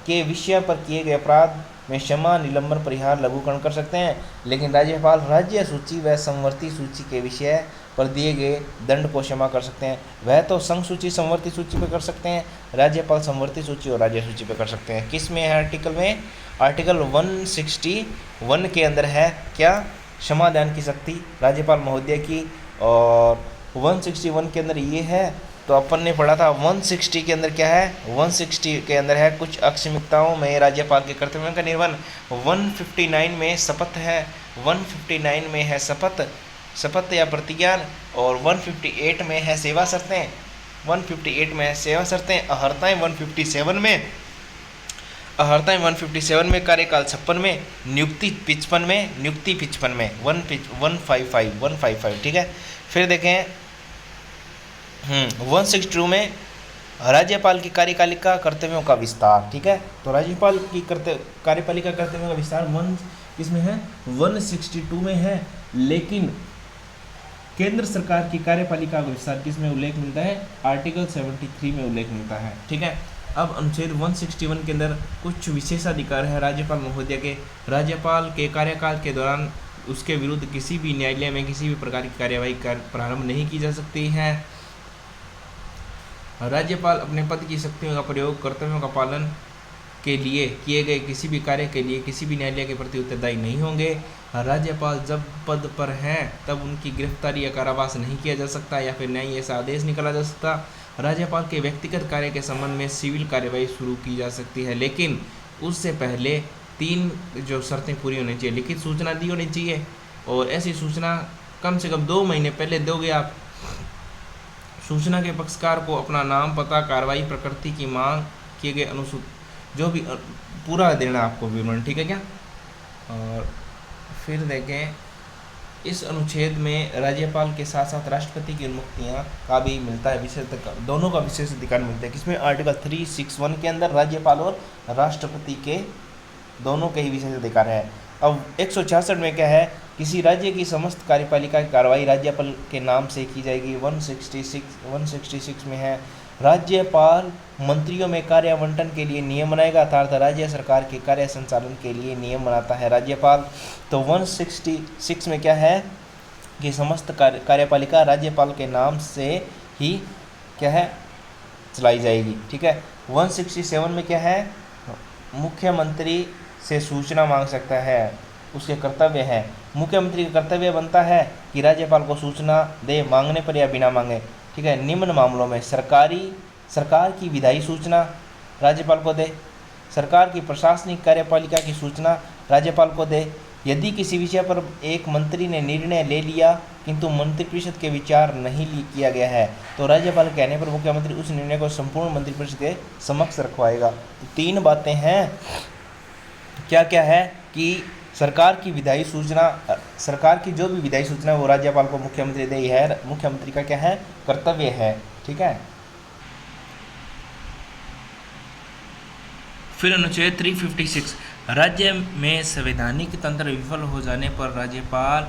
के विषय पर किए गए अपराध में क्षमा, निलंबन, परिहार, लघुकरण कर सकते हैं, लेकिन राज्यपाल राज्य सूची व संवर्ती सूची के विषय पर दिए गए दंड को क्षमा कर सकते हैं। वह तो संघ सूची, संवर्ती सूची पे कर सकते हैं, राज्यपाल संवर्ती सूची और राज्य सूची पे कर सकते हैं। किस में है, आर्टिकल में, आर्टिकल 161 के अंदर है क्या, क्षमादान की शक्ति राज्यपाल महोदय की। और 161 के अंदर ये है, तो अपन ने पढ़ा था 160 के अंदर क्या है, 160 के अंदर है कुछ अक्षमिकताओं में राज्यपाल के कर्तव्यों का निर्वहन। 159 में शपथ है, 159 में है शपथ या प्रतिज्ञा, और 158 में है सेवा शर्तें, 158 में है सेवा शर्तें। अहर्ताएँ 157 में, कार्यकाल 56 में, नियुक्ति 55 में, 155, ठीक है। फिर देखें 162 में राज्यपाल की कार्यपालिका कर्तव्यों का विस्तार, ठीक है। तो राज्यपाल की कार्यपालिका कर्तव्यों का विस्तार इसमें है 162 में है, लेकिन केंद्र सरकार की कार्यपालिका का विस्तार किस में उल्लेख मिलता है, आर्टिकल 73 में उल्लेख मिलता है, ठीक है। अब अनुच्छेद 161 के अंदर कुछ विशेषाधिकार है राज्यपाल महोदय के। राज्यपाल के कार्यकाल के दौरान उसके विरुद्ध किसी भी न्यायालय में किसी भी प्रकार की कार्यवाही प्रारंभ नहीं की जा सकती है। राज्यपाल अपने पद की शक्तियों का प्रयोग कर्तव्यों का पालन के लिए किए गए किसी भी कार्य के लिए किसी भी न्यायालय के प्रति उत्तरदायी नहीं होंगे। राज्यपाल जब पद पर हैं तब उनकी गिरफ्तारी या कारावास नहीं किया जा सकता या फिर न्यायिक ऐसा आदेश निकाला जा सकता। राज्यपाल के व्यक्तिगत कार्य के संबंध में सिविल कार्यवाही शुरू की जा सकती है, लेकिन उससे पहले 3 जो शर्तें पूरी होनी चाहिए। लिखित सूचना दी होनी चाहिए, और ऐसी सूचना कम से कम 2 महीने पहले दोगे आप। सूचना के पक्षकार को अपना नाम, पता, कार्रवाई, प्रकृति की मांग किए गए अनुसूचित जो भी पूरा देना आपको विवरण, ठीक है क्या। और फिर देखें इस अनुच्छेद में राज्यपाल के साथ साथ राष्ट्रपति की उन्मुक्तियाँ का भी मिलता है, विशेष दोनों का विशेष अधिकार मिलता है। किसमें, आर्टिकल 361 के अंदर राज्यपाल और राष्ट्रपति के दोनों के ही विशेष अधिकार है। अब 166 में क्या है, किसी राज्य की समस्त कार्यपालिका की कार्रवाई राज्यपाल के नाम से की जाएगी। 166 में है राज्यपाल मंत्रियों में कार्य आवंटन के लिए नियम बनाएगा, अर्थात राज्य सरकार के कार्य संचालन के लिए नियम बनाता है राज्यपाल। तो 166 में क्या है कि समस्त कार्यपालिका राज्यपाल के नाम से ही क्या है चलाई जाएगी, ठीक है। 167 में क्या है, मुख्यमंत्री से सूचना मांग सकता है, उसके कर्तव्य है। मुख्यमंत्री का कर्तव्य बनता है कि राज्यपाल को सूचना दे, मांगने पर या बिना मांगे, ठीक है। निम्न मामलों में सरकार की विधायी सूचना राज्यपाल को दे, सरकार की प्रशासनिक कार्यपालिका की सूचना राज्यपाल को दे। यदि किसी विषय पर एक मंत्री ने निर्णय ले लिया किंतु मंत्रिपरिषद के विचार नहीं किया गया है, तो राज्यपाल के कहने पर मुख्यमंत्री उस निर्णय को संपूर्ण मंत्रिपरिषद के समक्ष रखवाएगा। तो 3 बातें हैं, क्या क्या है कि सरकार की विधायी सूचना, सरकार की जो भी विधायी सूचना वो राज्यपाल को मुख्यमंत्री दे, है मुख्यमंत्री का क्या है कर्तव्य है, ठीक है। फिर अनुच्छेद 356 राज्य में संवैधानिक तंत्र विफल हो जाने पर राज्यपाल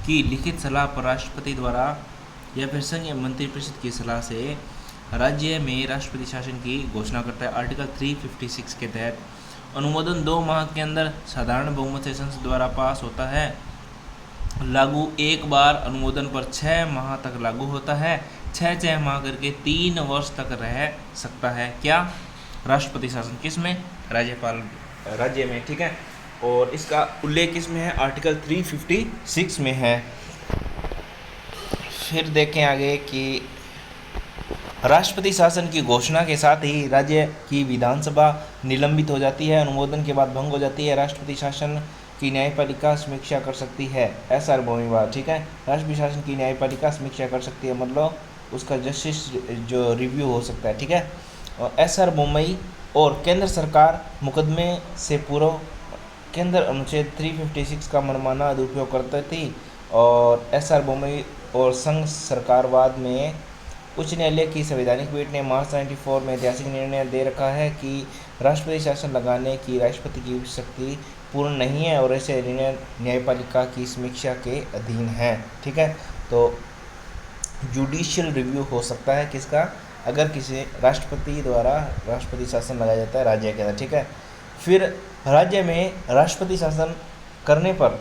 की लिखित सलाह पर राष्ट्रपति द्वारा या फिर संघीय मंत्रिपरिषद की सलाह से राज्य में राष्ट्रपति शासन की घोषणा करता है। आर्टिकल 356 के तहत अनुमोदन 2 माह के अंदर साधारण बहुमत से संसद द्वारा पास होता है। लागू एक बार अनुमोदन पर 6 माह तक लागू होता है। 6 माह करके 3 वर्ष तक रह सकता है क्या? राष्ट्रपति शासन। किस में? राज्यपाल राज्य में, ठीक है। और इसका उल्लेख किस में है? आर्टिकल 356 में है। फिर देखें आगे कि राष्ट्रपति शासन की घोषणा के साथ ही राज्य की विधानसभा निलंबित हो जाती है, अनुमोदन के बाद भंग हो जाती है। राष्ट्रपति शासन की न्यायपालिका समीक्षा कर सकती है। SR बोमीवाल, ठीक है। राष्ट्रपति शासन की न्यायपालिका समीक्षा कर सकती है, मतलब उसका जस्टिस जो रिव्यू हो सकता है, ठीक है। और SR बोमई और केंद्र सरकार मुकदमे से पूर्व केंद्र अनुच्छेद 356 का मनमाना दुरुपयोग करती थी। और SR बोमई और संघ सरकारवाद में उच्च न्यायालय की संवैधानिक पीठ ने मार्च 94 में ऐतिहासिक निर्णय दे रखा है कि राष्ट्रपति शासन लगाने की राष्ट्रपति की शक्ति पूर्ण नहीं है और ऐसे निर्णय न्यायपालिका की समीक्षा के अधीन है, ठीक है। तो जुडिशियल रिव्यू हो सकता है किसका? अगर किसी राष्ट्रपति द्वारा राष्ट्रपति शासन लगाया जाता है राज्य के अंदर, ठीक है। फिर राज्य में राष्ट्रपति शासन करने पर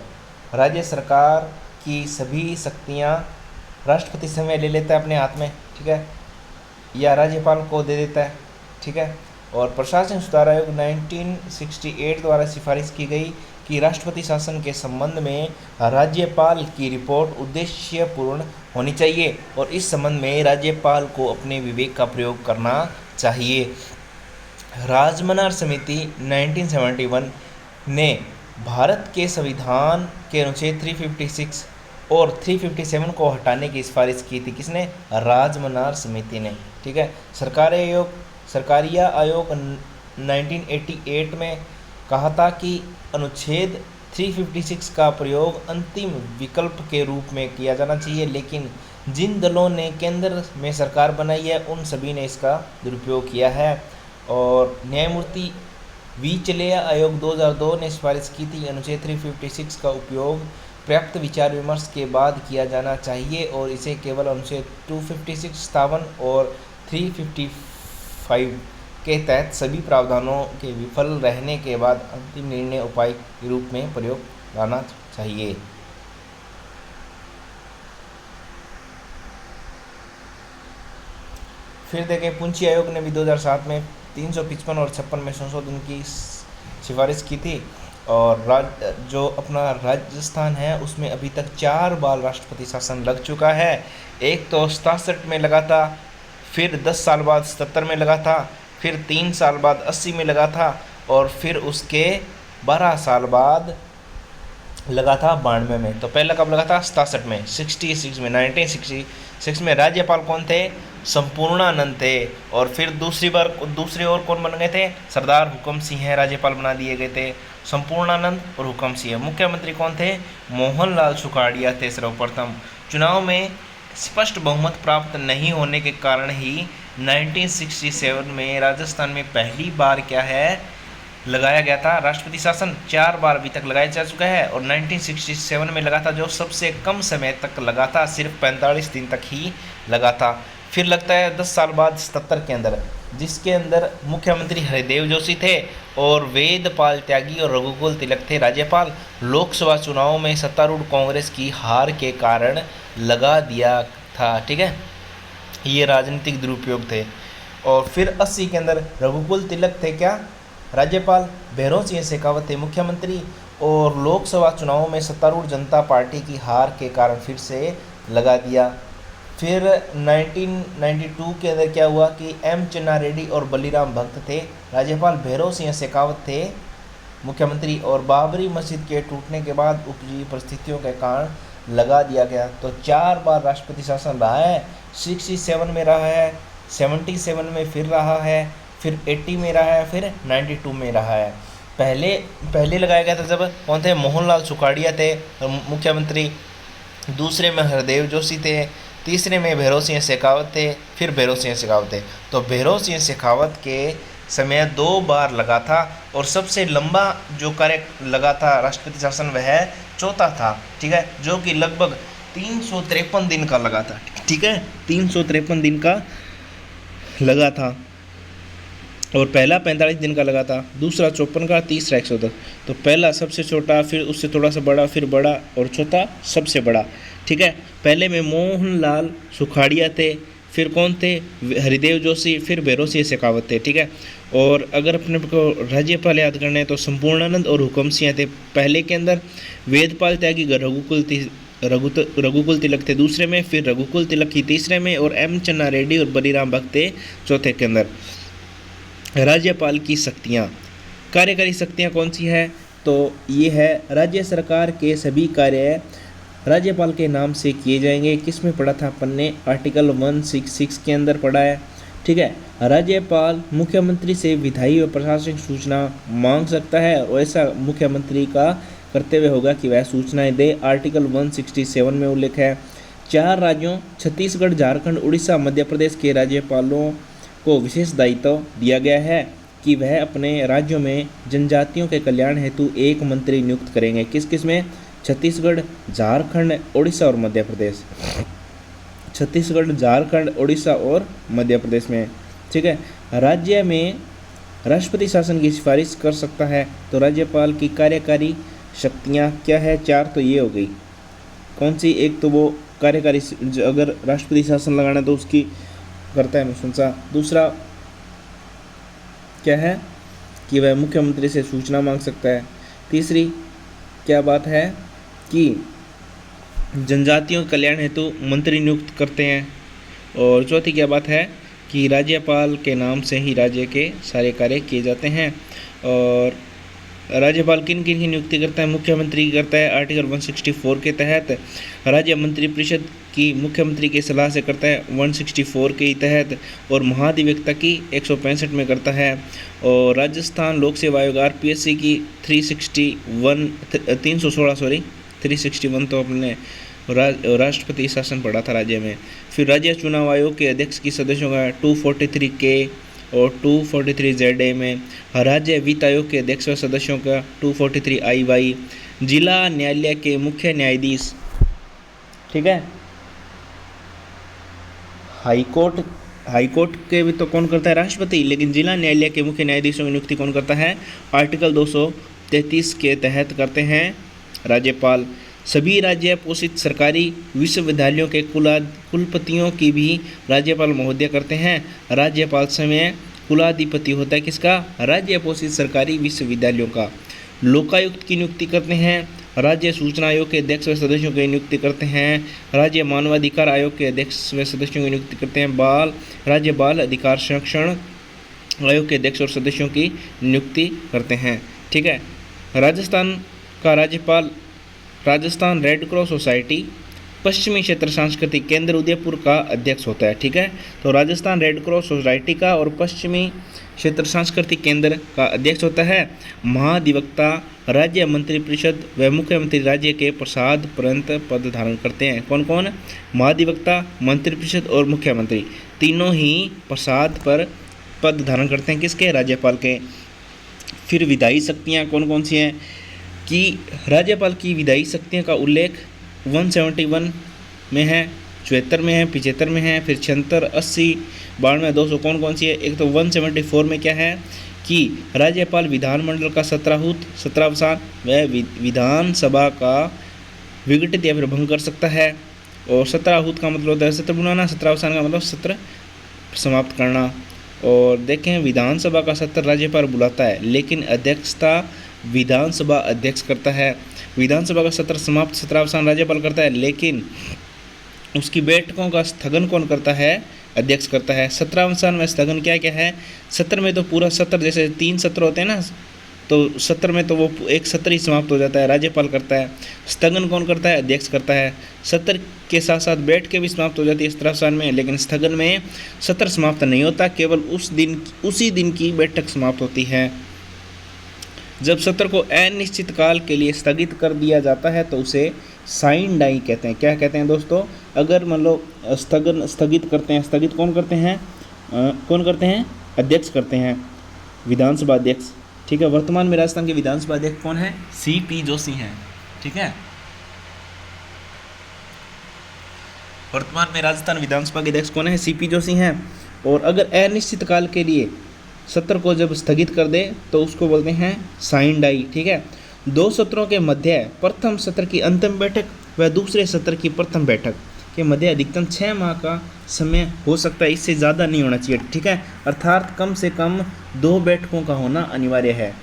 राज्य सरकार की सभी शक्तियाँ राष्ट्रपति समय ले लेता है अपने हाथ में, ठीक है, या राज्यपाल को दे देता है, ठीक है। और प्रशासन सुधार आयोग 1968 द्वारा सिफारिश की गई कि राष्ट्रपति शासन के संबंध में राज्यपाल की रिपोर्ट उद्देश्यपूर्ण होनी चाहिए और इस संबंध में राज्यपाल को अपने विवेक का प्रयोग करना चाहिए। राजमनार समिति 1971 ने भारत के संविधान के अनुच्छेद 356 और 357 को हटाने की सिफारिश की थी। किसने? राजमनार समिति ने, ठीक है। सरकारिया आयोग 1988 में कहा था कि अनुच्छेद 356 का प्रयोग अंतिम विकल्प के रूप में किया जाना चाहिए, लेकिन जिन दलों ने केंद्र में सरकार बनाई है उन सभी ने इसका दुरुपयोग किया है। और न्यायमूर्ति वी चलेया आयोग 2002 ने सिफारिश की थी अनुच्छेद 356 का उपयोग पर्याप्त विचार विमर्श के बाद किया जाना चाहिए और इसे केवल अनुच्छेद 256, 57 और 355 के तहत सभी प्रावधानों के विफल रहने के बाद अंतिम निर्णय उपाय के रूप में प्रयोग लाना चाहिए। फिर देखें, पूंछी आयोग ने भी 2007 में 355 और 56 में संशोधन की सिफारिश की थी। और जो अपना राजस्थान है उसमें अभी तक 4 बार राष्ट्रपति शासन लग चुका है। एक तो 67 में लगा था, फिर 10 साल बाद 77 में लगा था, फिर 3 साल बाद 80 में लगा था और फिर उसके 12 साल बाद लगा था 92 में। तो पहला कब लगा था? 67 में। 66 में 1966 में राज्यपाल कौन थे? संपूर्णानंद थे। और फिर दूसरे और कौन बन गए थे? सरदार हुकम सिंह राज्यपाल बना दिए गए थे। संपूर्णानंद और हुकम सिंह। मुख्यमंत्री कौन थे? मोहनलाल सुखाड़िया थे सर्वप्रथम। चुनाव में स्पष्ट बहुमत प्राप्त नहीं होने के कारण ही 1967 में राजस्थान में पहली बार क्या है लगाया गया था राष्ट्रपति शासन। 4 बार अभी तक लगाया जा चुका है और 1967 में लगा था, जो सबसे कम समय तक लगा था, सिर्फ 45 दिन तक ही लगा था। फिर लगता है 10 साल बाद 77 के अंदर, जिसके अंदर मुख्यमंत्री हरिदेव जोशी थे और वेदपाल त्यागी और रघुकुल तिलक थे राज्यपाल। लोकसभा चुनाव में सत्तारूढ़ कांग्रेस की हार के कारण लगा दिया था, ठीक है। ये राजनीतिक दुरुपयोग थे। और फिर 80 के अंदर रघुकुल तिलक थे क्या? राज्यपाल। भैरों सिंह शेखावत थे मुख्यमंत्री। और लोकसभा चुनावों में सत्तारूढ़ जनता पार्टी की हार के कारण फिर से लगा दिया। फिर 1992 के अंदर क्या हुआ कि M चिन्ना रेड्डी और बलीराम भक्त थे राज्यपाल। भैरों सिंह शेखावत थे मुख्यमंत्री। और बाबरी मस्जिद के टूटने के बाद उपजी परिस्थितियों के कारण लगा दिया गया। तो 4 बार राष्ट्रपति शासन रहा है। 67 में रहा है, 77 में फिर रहा है, फिर 80 में रहा है, फिर 92 में रहा है। पहले लगाया गया था जब कौन थे? मोहनलाल सुखाड़िया थे मुख्यमंत्री। दूसरे में हरदेव जोशी थे। तीसरे में भैरों सिंह शेखावत थे। फिर भैरों सिंह शेखावत थे। तो भैरों सिंह शेखावत के समय 2 बार लगा था। और सबसे लंबा जो कार्य लगा था राष्ट्रपति शासन वह चौथा था, ठीक है, जो कि लगभग 353 दिन का लगा था, ठीक है, 353 दिन का लगा था। और पहला 45 दिन का लगा था, दूसरा 54 का, तीसरा 110। तो पहला सबसे छोटा, फिर उससे थोड़ा सा बड़ा, फिर बड़ा, और चौथा सबसे बड़ा। ठीक है, पहले में मोहनलाल सुखाड़िया थे, फिर कौन थे, हरिदेव जोशी, फिर भैरों सिंह शेखावत थे। ठीक है, और अगर अपने को राज्यपाल याद करने हैं तो संपूर्णानंद और हुकम सिंह थे पहले के अंदर, वेदपाल त्यागी रघुकुल तिलक थे दूसरे में, फिर रघुकुल तिलक ही तीसरे में, और एम चन्ना रेड्डी और बलीराम भक्त थे चौथे के अंदर। राज्यपाल की शक्तियाँ, कार्यकारी शक्तियाँ कौन सी है, तो ये है राज्य सरकार के सभी कार्य राज्यपाल के नाम से किए जाएंगे। किस में पढ़ा था अपन ने, आर्टिकल 166 के अंदर पढ़ा है। ठीक है, राज्यपाल मुख्यमंत्री से विधायी व प्रशासनिक सूचना मांग सकता है, और ऐसा मुख्यमंत्री का कर्तव्य होगा कि वह सूचनाएं दे, आर्टिकल 167 में उल्लेख है। 4 राज्यों छत्तीसगढ़, झारखंड, उड़ीसा, मध्य प्रदेश के राज्यपालों को विशेष दायित्व दिया गया है कि वह अपने राज्यों में जनजातियों के कल्याण हेतु एक मंत्री नियुक्त करेंगे। किस किस में, छत्तीसगढ़, झारखंड, उड़ीसा और मध्य प्रदेश। छत्तीसगढ़, झारखंड, उड़ीसा और मध्य प्रदेश में। ठीक है, राज्य में राष्ट्रपति शासन की सिफारिश कर सकता है। तो राज्यपाल की कार्यकारी शक्तियाँ क्या है, 4 तो ये हो गई। कौन सी, एक तो वो कार्यकारी, अगर राष्ट्रपति शासन लगाना तो उसकी करता है अनुशंसा। दूसरा क्या है कि वह मुख्यमंत्री से सूचना मांग सकता है। तीसरी क्या बात है कि जनजातियों के कल्याण हेतु मंत्री नियुक्त करते हैं। और चौथी क्या बात है कि राज्यपाल के नाम से ही राज्य के सारे कार्य किए जाते हैं। और राज्यपाल किन किन की नियुक्ति करता है, मुख्यमंत्री की करता है आर्टिकल 164 के तहत। राज्य मंत्रिपरिषद की मुख्यमंत्री की सलाह से करता है 164 के तहत, और महाधिवक्ता की 165 में करता है। और राजस्थान लोक सेवा आयोग RPSC की 361 तो अपने राष्ट्रपति शासन पढ़ा था राज्य में। फिर राज्य चुनाव आयोग के अध्यक्ष की सदस्यों का 243K और 243ZA में। राज्य वित्त आयोग के अध्यक्ष व सदस्यों का 243IY। जिला न्यायालय के मुख्य न्यायाधीश, ठीक है, हाईकोर्ट के भी तो कौन करता है, राष्ट्रपति, लेकिन जिला न्यायालय के मुख्य न्यायाधीशों की नियुक्ति कौन करता है, आर्टिकल 233 के तहत करते हैं राज्यपाल। सभी राज्य पोषित सरकारी विश्वविद्यालयों के कुलपतियों की भी राज्यपाल महोदय करते हैं। राज्यपाल समय कुलाधिपति होता है किसका, राज्य पोषित सरकारी विश्वविद्यालयों का। लोकायुक्त की नियुक्ति करते हैं, राज्य सूचना आयोग के अध्यक्ष व सदस्यों की नियुक्ति करते हैं। राज्य मानवाधिकार आयोग के अध्यक्ष व सदस्यों की नियुक्ति करते हैं। राज्य बाल अधिकार संरक्षण आयोग के अध्यक्ष और सदस्यों की नियुक्ति करते हैं। ठीक है, राजस्थान का राज्यपाल राजस्थान रेड क्रॉस सोसाइटी पश्चिमी क्षेत्र सांस्कृतिक केंद्र उदयपुर का अध्यक्ष होता है। ठीक है, तो राजस्थान रेड क्रॉस सोसाइटी का और पश्चिमी क्षेत्र सांस्कृतिक केंद्र का अध्यक्ष होता है महाधिवक्ता। राज्य मंत्रिपरिषद व मुख्यमंत्री राज्य के प्रसाद पर्यंत पद धारण करते हैं। कौन कौन, महाधिवक्ता, मंत्रिपरिषद और मुख्यमंत्री, तीनों ही प्रसाद पर पद धारण करते हैं किसके, राज्यपाल के। फिर विधायी शक्तियाँ कौन कौन सी हैं कि राज्यपाल की विधायी शक्तियों का उल्लेख 171 में है, 74 में है, 75 में है, फिर 76, 80, 92, 200 कौन कौन सी है। एक तो 174 में क्या है कि राज्यपाल विधानमंडल का 17वां वह विधानसभा का विघटित या फिर भंग कर सकता है। और 17 का मतलब होता है सत्र बुलाना, 17वां का मतलब सत्र समाप्त करना। और देखें, विधानसभा का सत्र राज्यपाल बुलाता है, लेकिन अध्यक्षता विधानसभा अध्यक्ष करता है। विधानसभा का सत्र समाप्त 17वां राज्यपाल करता है, लेकिन उसकी बैठकों का स्थगन कौन करता है, अध्यक्ष करता है। 17वां में स्थगन क्या क्या है, सत्र में तो पूरा सत्र, जैसे 3 सत्र होते हैं ना, तो सत्र में तो वो एक सत्र ही समाप्त हो जाता है, राज्यपाल करता है। स्थगन कौन करता है, अध्यक्ष करता है। सत्र के साथ साथ बैठ के भी समाप्त हो जाती है 17वां में, लेकिन स्थगन में सत्र समाप्त नहीं होता, केवल उसी दिन की बैठक समाप्त होती है। जब सत्र को अनिश्चित काल के लिए स्थगित कर दिया जाता है तो उसे साइन डाई कहते हैं। क्या कहते हैं दोस्तों, अगर मान लो स्थगित करते हैं, स्थगित कौन करते हैं, अध्यक्ष करते हैं, विधानसभा अध्यक्ष। ठीक है, वर्तमान में राजस्थान के विधानसभा अध्यक्ष कौन है, CP जोशी हैं। ठीक है, वर्तमान में राजस्थान विधानसभा के अध्यक्ष कौन है, CP जोशी हैं। और अगर अनिश्चित काल के लिए सत्र को जब स्थगित कर दे तो उसको बोलते हैं साइन डाई। ठीक है, दो सत्रों के मध्य प्रथम सत्र की अंतिम बैठक व दूसरे सत्र की प्रथम बैठक के मध्य अधिकतम 6 माह का समय हो सकता है, इससे ज़्यादा नहीं होना चाहिए। ठीक है, अर्थात कम से कम 2 बैठकों का होना अनिवार्य है,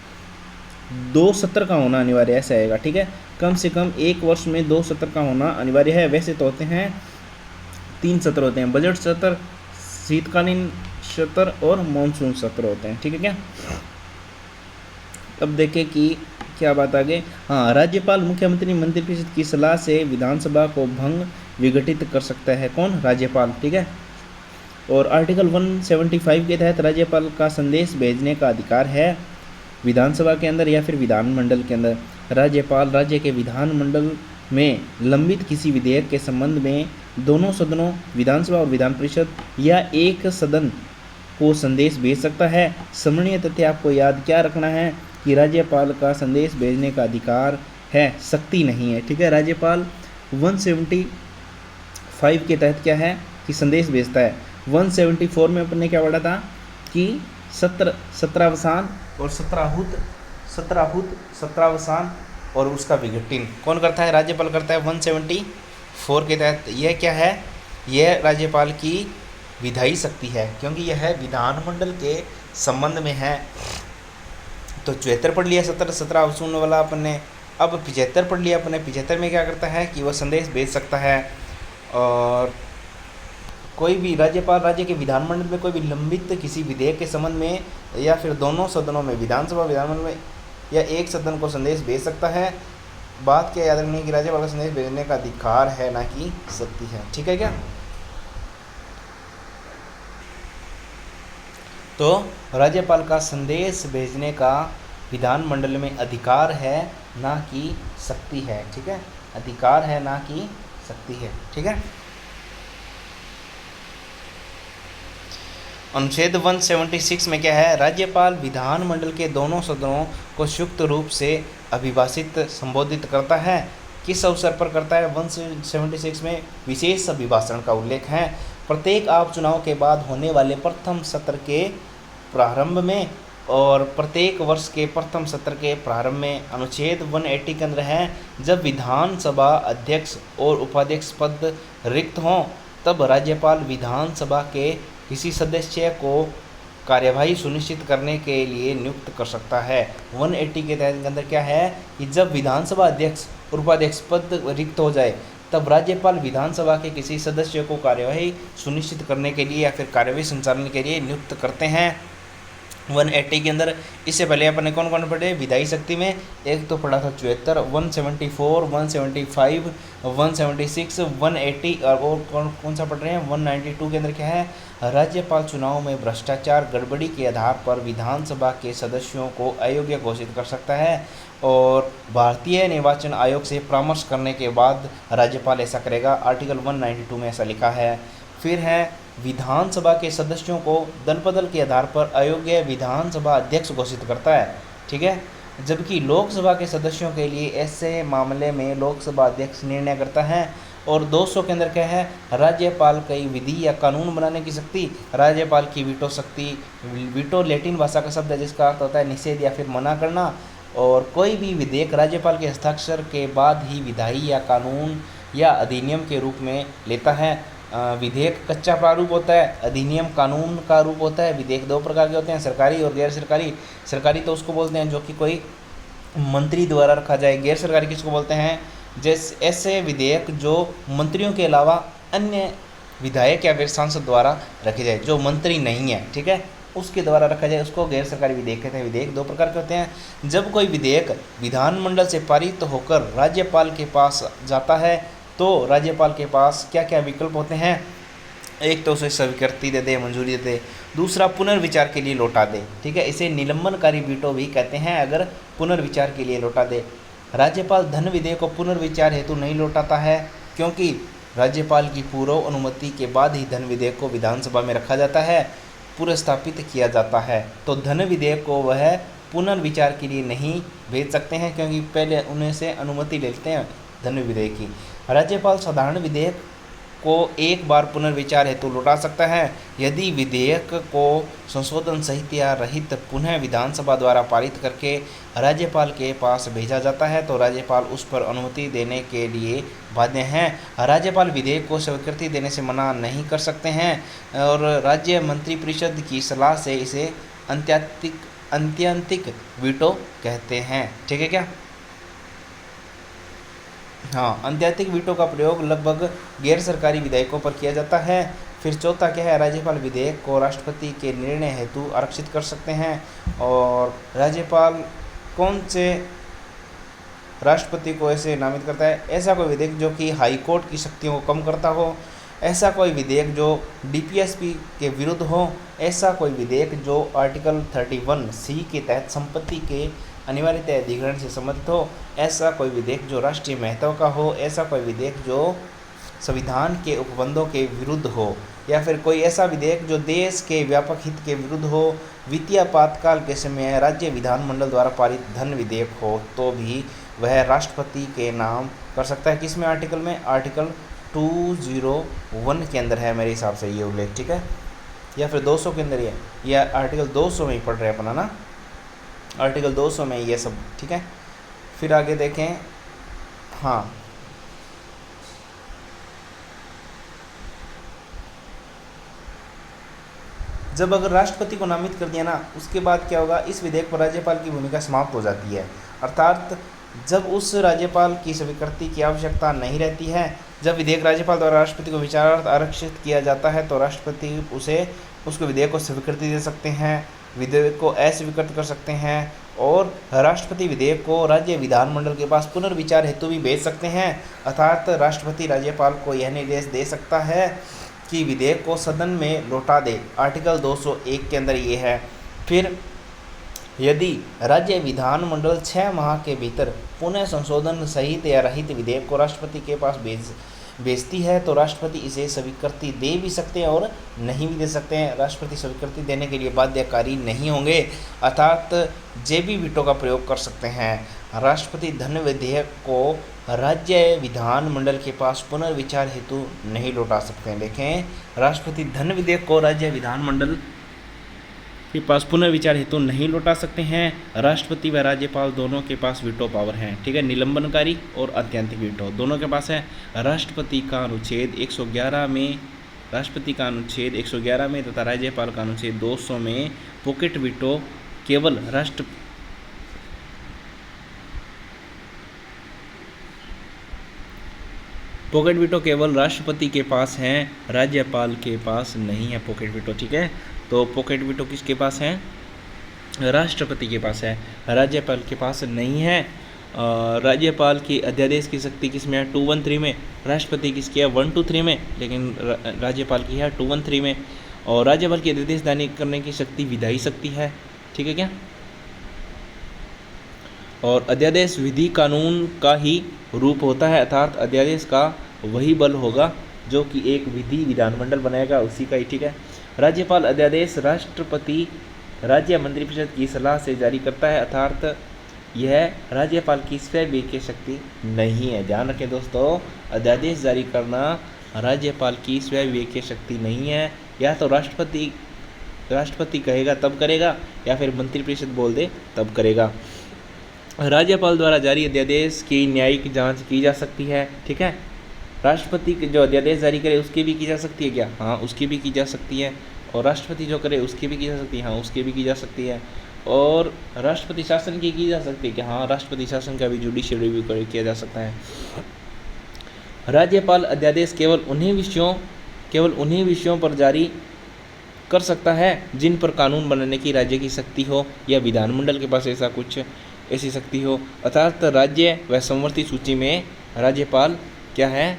2 सत्र का होना अनिवार्य ऐसा आएगा। ठीक है, कम से कम 1 वर्ष में 2 सत्र का होना अनिवार्य है। वैसे तो होते हैं 3 सत्र होते हैं, बजट सत्र, शीतकालीन सत्र और मानसून सत्र होते हैं। ठीक है क्या। अब देखें कि क्या बात आगे। हाँ, राज्यपाल मुख्यमंत्री मंत्रिपरिषद की सलाह से विधानसभा को भंग विघटित कर सकता है। कौन? राज्यपाल। ठीक है, और आर्टिकल 175 के तहत राज्यपाल का संदेश भेजने का अधिकार है विधानसभा के अंदर या फिर विधानमंडल के अंदर। राज्यपाल राज्य के विधानमंडल में लंबित किसी विधेयक के संबंध में दोनों सदनों विधानसभा और विधान परिषद या एक सदन को संदेश भेज सकता है। स्मरणीय तथ्य आपको याद क्या रखना है कि राज्यपाल का संदेश भेजने का अधिकार है, शक्ति नहीं है। ठीक है, राज्यपाल 175 के तहत क्या है कि संदेश भेजता है। 174 में अपन ने क्या पढ़ा था कि सत्रावसान और सत्रावसान और उसका विघटन कौन करता है? राज्यपाल करता है। 174 के तहत यह क्या है? यह राज्यपाल की विधायी शक्ति है, क्योंकि यह विधानमंडल के संबंध में है। तो 74 पढ़ लिया, 17 वाला अपन ने। अब 75 पढ़ लिया अपन ने। 75 में क्या करता है कि वह संदेश भेज सकता है, और कोई भी राज्यपाल राज्य के विधानमंडल में कोई भी लंबित किसी विधेयक के संबंध में या फिर दोनों सदनों में विधानसभा विधानमंडल में या एक सदन को संदेश भेज सकता है। बात क्या याद रखनी है कि राज्यपाल का संदेश भेजने का अधिकार है, ना कि शक्ति है। ठीक है क्या। तो राज्यपाल का संदेश भेजने का विधानमंडल में अधिकार है, ना कि शक्ति है। ठीक है, अधिकार है ना कि शक्ति है। ठीक है, अनुच्छेद 176 में क्या है? राज्यपाल विधानमंडल के दोनों सदनों को संयुक्त रूप से अभिभाषित संबोधित करता है। किस अवसर पर करता है? 176 में विशेष अभिभाषण का उल्लेख है। प्रत्येक आप चुनाव के बाद होने वाले प्रथम सत्र के प्रारंभ में और प्रत्येक वर्ष के प्रथम सत्र के प्रारंभ में। अनुच्छेद 180 के अंदर है, जब विधानसभा अध्यक्ष और उपाध्यक्ष पद रिक्त हों तब राज्यपाल विधानसभा के किसी सदस्य को कार्यवाही सुनिश्चित करने के लिए नियुक्त कर सकता है। 180 के तहत के अंदर क्या है कि जब विधानसभा अध्यक्ष और उपाध्यक्ष पद रिक्त हो जाए तब राज्यपाल विधानसभा के किसी सदस्य को कार्यवाही सुनिश्चित करने के लिए या फिर कार्यवाही संचालन के लिए नियुक्त करते हैं। 180 के अंदर इससे पहले अपन ने कौन कौन पढ़े? विधायी शक्ति में एक तो पढ़ा था 74, 174, 175, 176, 180 और कौन सा पढ़ रहे हैं? 192 के अंदर क्या है? राज्यपाल चुनाव में भ्रष्टाचार गड़बड़ी के आधार पर विधानसभा के सदस्यों को अयोग्य घोषित कर सकता है, और भारतीय निर्वाचन आयोग से परामर्श करने के बाद राज्यपाल ऐसा करेगा। आर्टिकल 192 में ऐसा लिखा है। फिर है विधानसभा के सदस्यों को दल बदल के आधार पर अयोग्य विधानसभा अध्यक्ष घोषित करता है। ठीक है, जबकि लोकसभा के सदस्यों के लिए ऐसे मामले में लोकसभा अध्यक्ष निर्णय करता है। और 200 के अंदर क्या है? राज्यपाल कई विधि या कानून बनाने की शक्ति। राज्यपाल की वीटो शक्ति, वीटो लैटिन भाषा का शब्द है जिसका अर्थ होता है निषेध या फिर मना करना, और कोई भी विधेयक राज्यपाल के हस्ताक्षर के बाद ही विधायी या कानून या अधिनियम के रूप में लेता है। विधेयक कच्चा प्रारूप होता है, अधिनियम कानून का रूप होता है। विधेयक 2 प्रकार के होते हैं, सरकारी और गैर सरकारी। सरकारी तो उसको बोलते हैं जो कि कोई मंत्री द्वारा रखा जाए। गैर सरकारी किसको बोलते हैं? जैसे ऐसे विधेयक जो मंत्रियों के अलावा अन्य विधायक या फिर सांसद द्वारा रखे जाए, जो मंत्री नहीं है, ठीक है, उसके द्वारा रखा जाए, उसको गैर सरकारी विधेयक कहते हैं। विधेयक 2 प्रकार के होते हैं। जब कोई विधेयक विधानमंडल से पारित होकर राज्यपाल के पास जाता है तो राज्यपाल के पास क्या क्या विकल्प होते हैं? एक तो उसे स्वीकृति दे दे, मंजूरी दे दे, दूसरा पुनर्विचार के लिए लौटा दे। ठीक है, इसे निलंबनकारी वीटो भी कहते हैं अगर पुनर्विचार के लिए लौटा दे। राज्यपाल धन विधेयक को पुनर्विचार हेतु नहीं लौटाता है, क्योंकि राज्यपाल की पूर्व अनुमति के बाद ही धन विधेयक को विधानसभा में रखा जाता है, पुनर्स्थापित किया जाता है। तो धन विधेयक को वह पुनर्विचार के लिए नहीं भेज सकते हैं, क्योंकि पहले उन्हें से अनुमति लेते हैं धन विधेयक की। राज्यपाल साधारण विधेयक को एक बार पुनर्विचार हेतु लौटा सकता है। यदि विधेयक को संशोधन सहित या रहित पुनः विधानसभा द्वारा पारित करके राज्यपाल के पास भेजा जाता है तो राज्यपाल उस पर अनुमति देने के लिए बाध्य हैं। राज्यपाल विधेयक को स्वीकृति देने से मना नहीं कर सकते हैं और राज्य मंत्रिपरिषद की सलाह से इसे अत्यंतिक वीटो कहते हैं। ठीक है क्या? हाँ, अत्यंतिक वीटो का प्रयोग लगभग गैर सरकारी विधेयकों पर किया जाता है। फिर चौथा क्या है? राज्यपाल विधेयक को राष्ट्रपति के निर्णय हेतु आरक्षित कर सकते हैं। और राज्यपाल कौन से राष्ट्रपति को ऐसे नामित करता है? ऐसा कोई विधेयक जो कि हाई कोर्ट की शक्तियों को कम करता हो, ऐसा कोई विधेयक जो डीपीएसपी के विरुद्ध हो, ऐसा कोई विधेयक जो आर्टिकल 31C के तहत संपत्ति के अनिवार्यता अधिग्रहण से संबंधित हो, ऐसा कोई विधेयक जो राष्ट्रीय महत्व का हो, ऐसा कोई विधेयक जो संविधान के उपबंधों के विरुद्ध हो, या फिर कोई ऐसा विधेयक जो देश के व्यापक हित के विरुद्ध हो, वित्तीय आपातकाल के समय राज्य विधानमंडल द्वारा पारित धन विधेयक हो, तो भी वह राष्ट्रपति के नाम कर सकता है। किसमें? आर्टिकल में, आर्टिकल 201 के अंदर है मेरे हिसाब से ये उल्लेख। ठीक है, या फिर 200 के अंदर ही है, या आर्टिकल 200 में ही पढ़ रहे हैं अपना ना, आर्टिकल 200 में ये सब। ठीक है, फिर आगे देखें। हाँ, जब अगर राष्ट्रपति को नामित कर दिया ना, उसके बाद क्या होगा? इस विधेयक पर राज्यपाल की भूमिका समाप्त हो जाती है। अर्थात जब उस राज्यपाल की स्वीकृति की आवश्यकता नहीं रहती है, जब विधेयक राज्यपाल द्वारा राष्ट्रपति को विचारार्थ आरक्षित किया जाता है तो राष्ट्रपति उसको विधेयक को स्वीकृति दे सकते हैं, विधेयक को अस्वीकृत कर सकते हैं, और राष्ट्रपति विधेयक को राज्य विधानमंडल के पास पुनर्विचार हेतु भी भेज सकते हैं। अर्थात राष्ट्रपति राज्यपाल को यह निर्देश दे सकता है कि विधेयक को सदन में लौटा दे। आर्टिकल 201 के अंदर ये है। फिर यदि राज्य विधानमंडल 6 माह के भीतर पुनः संशोधन सहित या रहित विधेयक को राष्ट्रपति के पास भेजती है तो राष्ट्रपति इसे स्वीकृति दे भी सकते हैं और नहीं भी दे सकते हैं। राष्ट्रपति स्वीकृति देने के लिए बाध्यकारी नहीं होंगे, अर्थात जेबी वीटो का प्रयोग कर सकते हैं। राष्ट्रपति धन विधेयक को राज्य विधानमंडल के पास पुनर्विचार हेतु नहीं लौटा सकते हैं। देखें, राष्ट्रपति धन विधेयक को राज्य विधानमंडल के पास पुनर्विचार हेतु नहीं लौटा सकते हैं। राष्ट्रपति व राज्यपाल दोनों के पास वीटो पावर है। ठीक है, निलंबनकारी और अत्यंतिक वीटो दोनों के पास है। राष्ट्रपति का अनुच्छेद 111 में तथा राज्यपाल का अनुच्छेद 200 में पॉकेट वीटो केवल राष्ट्रपति के पास है, राज्यपाल के पास नहीं है पॉकेट वीटो। ठीक है, तो पॉकेट वीटो किसके पास है? राष्ट्रपति के पास है, राज्यपाल के पास नहीं है। राज्यपाल की अध्यादेश की शक्ति किसमें है? 213 में। राष्ट्रपति किसकी है? 123 में, लेकिन राज्यपाल की है 213 में। और राज्यपाल की अध्यादेश जारी करने की शक्ति विधायी शक्ति है। ठीक है क्या? और अध्यादेश विधि कानून का ही रूप होता है, अर्थात अध्यादेश का वही बल होगा जो कि एक विधि विधानमंडल बनाएगा, उसी का ही। ठीक है, राज्यपाल अध्यादेश राष्ट्रपति राज्य मंत्रिपरिषद की सलाह से जारी करता है, अर्थात यह राज्यपाल की स्वयं की शक्ति नहीं है। ध्यान रखें दोस्तों, अध्यादेश जारी करना राज्यपाल की स्वयं की शक्ति नहीं है। या तो राष्ट्रपति कहेगा तब करेगा, या फिर मंत्रिपरिषद बोल दे तब करेगा। राज्यपाल द्वारा जारी अध्यादेश की न्यायिक जांच की जा सकती है। ठीक है, राष्ट्रपति जो अध्यादेश जारी करे उसकी भी की जा सकती है क्या? हाँ, उसकी भी की जा सकती है। और राष्ट्रपति जो करे उसकी भी की जा सकती है। हाँ, उसकी भी की जा सकती है। और राष्ट्रपति शासन की जा सकती है कि हाँ, राष्ट्रपति शासन का भी जुडिशियल रिव्यू किया जा सकता है। राज्यपाल अध्यादेश केवल उन्हीं विषयों पर जारी कर सकता है जिन पर कानून बनाने की राज्य की शक्ति हो या विधानमंडल के पास ऐसी शक्ति हो। अर्थात राज्य व संवर्ती सूची में राज्यपाल क्या है?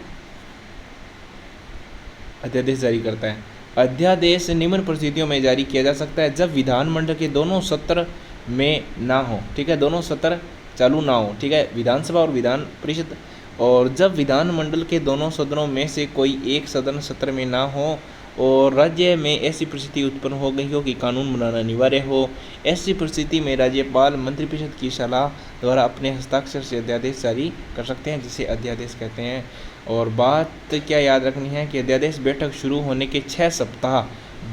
अध्यादेश जारी करता है। अध्यादेश निम्न परिस्थितियों में जारी किया जा सकता है: जब विधानमंडल के दोनों सत्र में ना हो। ठीक है, दोनों सत्र चालू ना हो। ठीक है, विधानसभा और विधान परिषद। और जब विधानमंडल के दोनों सदनों में से कोई एक सदन सत्र में ना हो और राज्य में ऐसी परिस्थिति उत्पन्न हो गई हो कि कानून बनाना अनिवार्य हो। ऐसी परिस्थिति में राज्यपाल मंत्रिपरिषद की सलाह द्वारा अपने हस्ताक्षर से अध्यादेश जारी कर सकते हैं, जिसे अध्यादेश कहते हैं। और बात क्या याद रखनी है कि अध्यादेश बैठक शुरू होने के 6 सप्ताह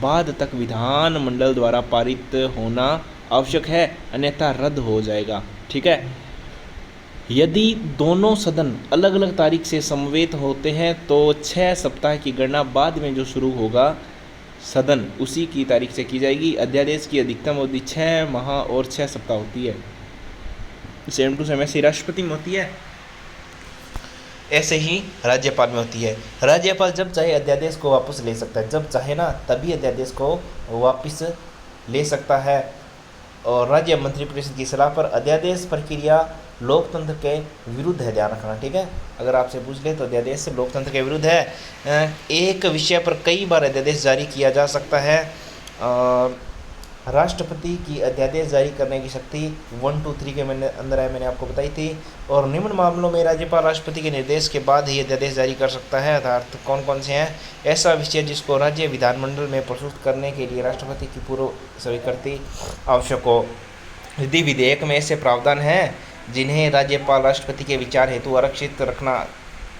बाद तक विधानमंडल द्वारा पारित होना आवश्यक है, अन्यथा रद्द हो जाएगा। ठीक है। यदि दोनों सदन अलग अलग तारीख से समवेत होते हैं तो 6 सप्ताह की गणना बाद में जो शुरू होगा सदन उसी की तारीख से की जाएगी। अध्यादेश की अधिकतम अवधि 6 माह और 6 सप्ताह होती है। सेम टू सेम ऐसे राष्ट्रपति में होती है, ऐसे ही राज्यपाल में होती है। राज्यपाल जब चाहे अध्यादेश को वापस ले सकता है, जब चाहे ना तभी अध्यादेश को वापस ले सकता है। और राज्य मंत्रिपरिषद की सलाह पर अध्यादेश प्रक्रिया लोकतंत्र के विरुद्ध है, ध्यान रखना। ठीक है, अगर आपसे पूछ ले तो अध्यादेश लोकतंत्र के विरुद्ध है। एक विषय पर कई बार अध्यादेश जारी किया जा सकता है। राष्ट्रपति की अध्यादेश जारी करने की शक्ति 1, 2, 3 के अंदर है, मैंने आपको बताई थी। और निम्न मामलों में राज्यपाल राष्ट्रपति के निर्देश के बाद ही अध्यादेश जारी कर सकता है। अर्थात कौन कौन से हैं? ऐसा विषय जिसको राज्य विधानमंडल में प्रस्तुत करने के लिए राष्ट्रपति की पूर्व स्वीकृति आवश्यक हो। यदि विधेयक में ऐसे प्रावधान हैं जिन्हें राज्यपाल राष्ट्रपति के विचार हेतु आरक्षित रखना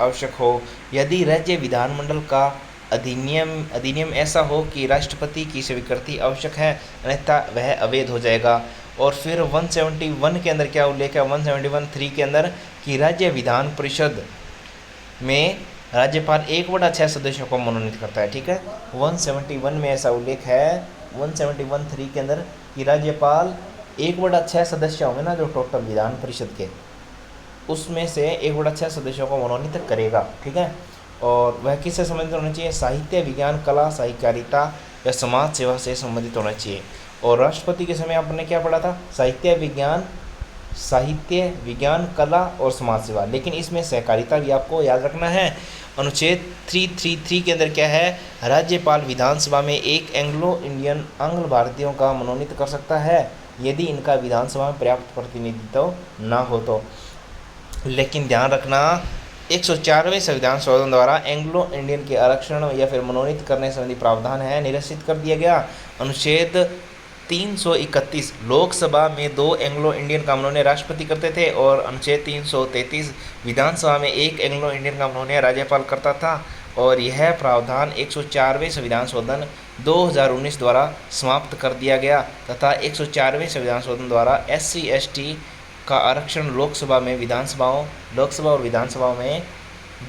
आवश्यक हो। यदि राज्य विधानमंडल का अधिनियम ऐसा हो कि राष्ट्रपति की स्वीकृति आवश्यक है, अन्यथा वह अवैध हो जाएगा। और फिर 171 के अंदर क्या उल्लेख है? 171(3) के अंदर कि राज्य विधान परिषद में राज्यपाल 1/6 सदस्यों को मनोनीत करता है। ठीक है, 171 में ऐसा उल्लेख है 171(3) के अंदर कि राज्यपाल 1/6 सदस्य होंगे ना जो टोटल विधान परिषद के, उसमें से 1/6 सदस्यों को मनोनीत करेगा। ठीक है, और वह किससे संबंधित होना चाहिए? साहित्य, विज्ञान, कला, सहकारिता या समाज सेवा से संबंधित होना चाहिए। और राष्ट्रपति के समय आपने क्या पढ़ा था? साहित्य, विज्ञान, कला और समाज सेवा। लेकिन इसमें सहकारिता भी आपको याद रखना है। अनुच्छेद 333 के अंदर क्या है? राज्यपाल विधानसभा में एक एंग्लो इंडियन आंग्ल भारतीयों का मनोनीत कर सकता है यदि इनका विधानसभा में पर्याप्त प्रतिनिधित्व ना हो तो। लेकिन ध्यान रखना 104वें संविधान संशोधन द्वारा एंग्लो इंडियन के आरक्षण या फिर मनोनीत करने संबंधी प्रावधान है निरसित कर दिया गया। अनुच्छेद 331 लोकसभा में 2 एंग्लो इंडियन का मनोनयन राष्ट्रपति करते थे और अनुच्छेद 333 विधानसभा में 1 एंग्लो इंडियन का मनोनयन राज्यपाल करता था। और यह प्रावधान 104वें संविधान संशोधन 2019 द्वारा समाप्त कर दिया गया तथा 104वें संविधान संशोधन द्वारा SC ST का आरक्षण लोकसभा और विधानसभाओं में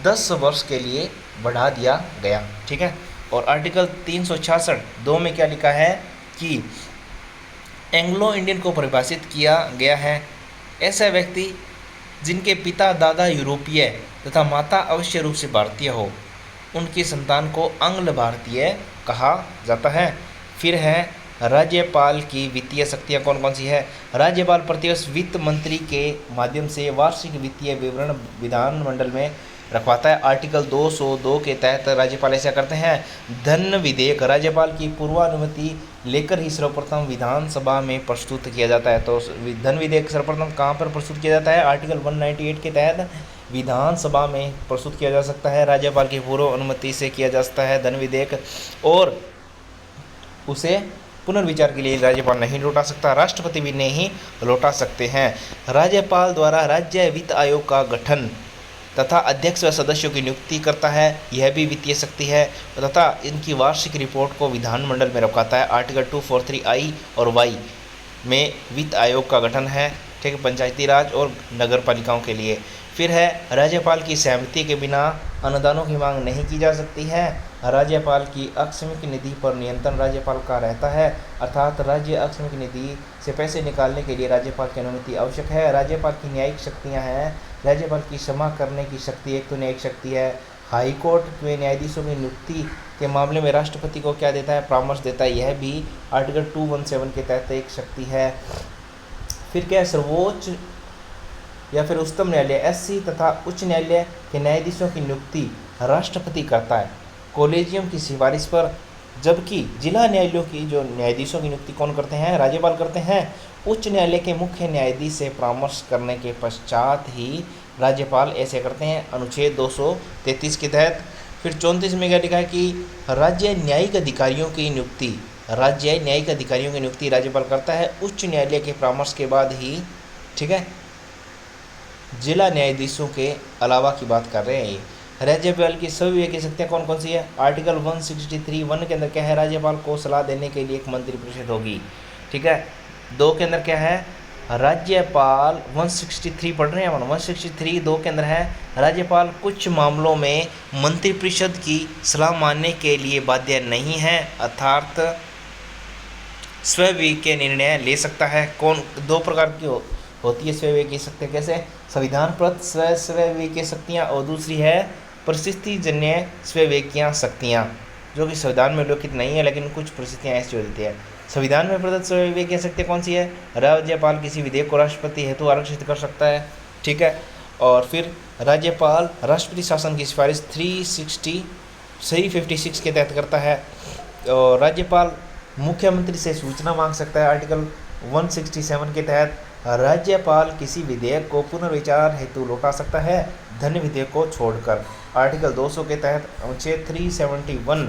10 वर्ष के लिए बढ़ा दिया गया। ठीक है, और आर्टिकल 366(2) में क्या लिखा है कि एंग्लो इंडियन को परिभाषित किया गया है ऐसा व्यक्ति जिनके पिता दादा यूरोपीय तथा माता अवश्य रूप से भारतीय हो, उनकी संतान को आंग्ल भारतीय कहा जाता है। फिर है राज्यपाल की वित्तीय शक्तियाँ कौन कौन सी है? राज्यपाल प्रतिवर्ष वित्त मंत्री के माध्यम से वार्षिक वित्तीय विवरण विधानमंडल में रखवाता है। आर्टिकल 202 के तहत राज्यपाल ऐसा करते हैं। धन विधेयक राज्यपाल की पूर्वानुमति लेकर ही सर्वप्रथम विधानसभा में प्रस्तुत किया जाता है। तो धन विधेयक सर्वप्रथम कहाँ पर प्रस्तुत किया जाता है? आर्टिकल 198 के तहत विधानसभा में प्रस्तुत किया जा सकता है। राज्यपाल की पूर्व अनुमति से किया जा सकता है धन विधेयक, और उसे पुनर्विचार के लिए राज्यपाल नहीं लौटा सकता, राष्ट्रपति भी नहीं लौटा सकते हैं। राज्यपाल द्वारा राज्य वित्त आयोग का गठन तथा अध्यक्ष व सदस्यों की नियुक्ति करता है, यह भी वित्तीय शक्ति है तथा इनकी वार्षिक रिपोर्ट को विधानमंडल में रखाता है। आर्टिकल 243I और Y में वित्त आयोग का गठन है। ठीक है, पंचायती राज और नगर पालिकाओं के लिए। फिर है राज्यपाल की सहमति के बिना अनुदानों की मांग नहीं की जा सकती है। राज्यपाल की आकस्मिक निधि पर नियंत्रण राज्यपाल का रहता है, अर्थात राज्य आकस्मिक निधि से पैसे निकालने के लिए राज्यपाल की अनुमति आवश्यक है। राज्यपाल की न्यायिक शक्तियां हैं। राज्यपाल की क्षमा करने की शक्ति एक तो न्यायिक शक्ति है। हाईकोर्ट में न्यायाधीशों की नियुक्ति के मामले में राष्ट्रपति को क्या देता है? परामर्श देता है, यह भी आर्टिकल 217 के तहत एक शक्ति है। फिर क्या है? सर्वोच्च या फिर उच्चतम न्यायालय SC तथा उच्च न्यायालय के न्यायाधीशों की नियुक्ति राष्ट्रपति करता है कॉलेजियम की सिफारिश पर, जबकि जिला न्यायालयों की जो न्यायाधीशों की नियुक्ति कौन करते हैं? राज्यपाल करते हैं। उच्च न्यायालय के मुख्य न्यायाधीश से परामर्श करने के पश्चात ही राज्यपाल ऐसे करते हैं अनुच्छेद 233 के तहत। फिर 34 में क्या लिखा है कि राज्य न्यायिक अधिकारियों की नियुक्ति राज्यपाल करता है उच्च न्यायालय के परामर्श के बाद ही। ठीक है, जिला न्यायाधीशों के अलावा की बात कर रहे हैं ये। राज्यपाल की सभी विवेकीय शक्तियाँ कौन कौन सी है? आर्टिकल 163(1) के अंदर क्या है? राज्यपाल को सलाह देने के लिए एक मंत्रिपरिषद होगी। ठीक है, 2 के अंदर क्या है? राज्यपाल 163 पढ़ रहे हैं हम, 163 2 के अंदर है राज्यपाल कुछ मामलों में मंत्रिपरिषद की सलाह मानने के लिए बाध्य नहीं है, अर्थात स्वविवेकीय निर्णय ले सकता है। कौन? 2 प्रकार की होती है स्वविवेकीय शक्तियाँ। कैसे? संविधानप्रद स्वविवेकीय शक्तियाँ और दूसरी है परिस्थितिजन्य स्वविवेकीय शक्तियाँ, जो कि संविधान में उल्लिखित नहीं है, लेकिन कुछ परिस्थितियाँ ऐसी होती है। संविधान में प्रदत्त स्वविवेकीय शक्ति कौन सी है? राज्यपाल किसी विधेयक को राष्ट्रपति हेतु आरक्षित कर सकता है। ठीक है, और फिर राज्यपाल राष्ट्रपति शासन की सिफारिश 356 के तहत करता है। और राज्यपाल मुख्यमंत्री से सूचना मांग सकता है। आर्टिकल 167 के तहत राज्यपाल किसी विधेयक को पुनर्विचार हेतु लौटा सकता है, धन्य विधेयक को छोड़कर। आर्टिकल 200 के तहत अनुच्छेद 371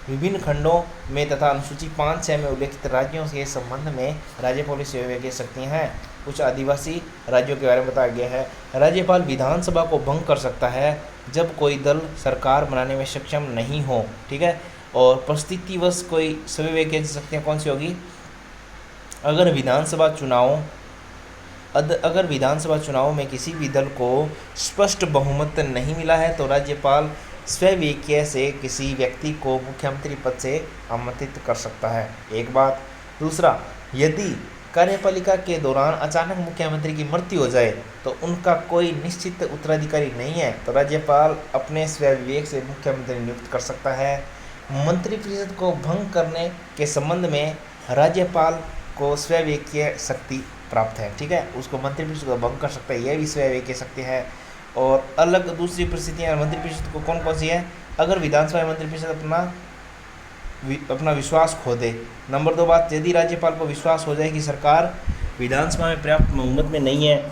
विभिन्न खंडों में तथा अनुसूची 5(6) में उल्लिखित राज्यों के संबंध में राज्यपाल की विवेकीय शक्तियाँ हैं। कुछ आदिवासी राज्यों के बारे में बताया गया है। राज्यपाल विधानसभा को भंग कर सकता है जब कोई दल सरकार बनाने में सक्षम नहीं हो। ठीक है, और परिस्थितिवश कोई स्वविवेकीय शक्तियाँ कौन सी होगी? अगर विधानसभा चुनाव में किसी भी दल को स्पष्ट बहुमत नहीं मिला है तो राज्यपाल स्वविवेकीय से किसी व्यक्ति को मुख्यमंत्री पद से आमंत्रित कर सकता है। एक बात। दूसरा, यदि कार्यपालिका के दौरान अचानक मुख्यमंत्री की मृत्यु हो जाए तो उनका कोई निश्चित उत्तराधिकारी नहीं है तो राज्यपाल अपने स्वविवेक से मुख्यमंत्री नियुक्त कर सकता है। मंत्रिपरिषद को भंग करने के संबंध में राज्यपाल को स्वविवेकीय शक्ति प्राप्त है। ठीक है, उसको मंत्रिपरिषद को भंग कर सकता है, यह भी स्वविवेकीय शक्ति है। और अलग दूसरी परिस्थितियाँ मंत्रिपरिषद को कौन कौन सी है? अगर विधानसभा मंत्रिपरिषद अपना विश्वास खो दे। नंबर 2 बात, यदि राज्यपाल को विश्वास हो जाए कि सरकार विधानसभा में पर्याप्त बहुमत में नहीं है।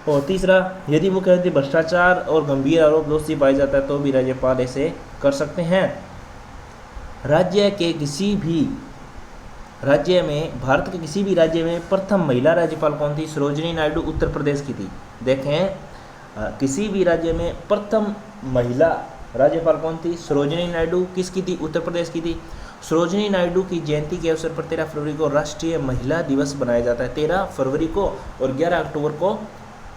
और तीसरा, यदि मुख्यमंत्री भ्रष्टाचार और गंभीर आरोप दोषी पाया जाता है तो भी राज्यपाल ऐसे कर सकते हैं। भारत के किसी भी राज्य में प्रथम महिला राज्यपाल कौन थी? सरोजिनी नायडू उत्तर प्रदेश की थी। देखें, किसी भी राज्य में प्रथम महिला राज्यपाल कौन थी? सरोजिनी नायडू। किसकी थी? उत्तर प्रदेश की थी। सरोजिनी नायडू की जयंती के अवसर पर 13 फरवरी को राष्ट्रीय महिला दिवस मनाया जाता है। 13 फरवरी को और 11 अक्टूबर को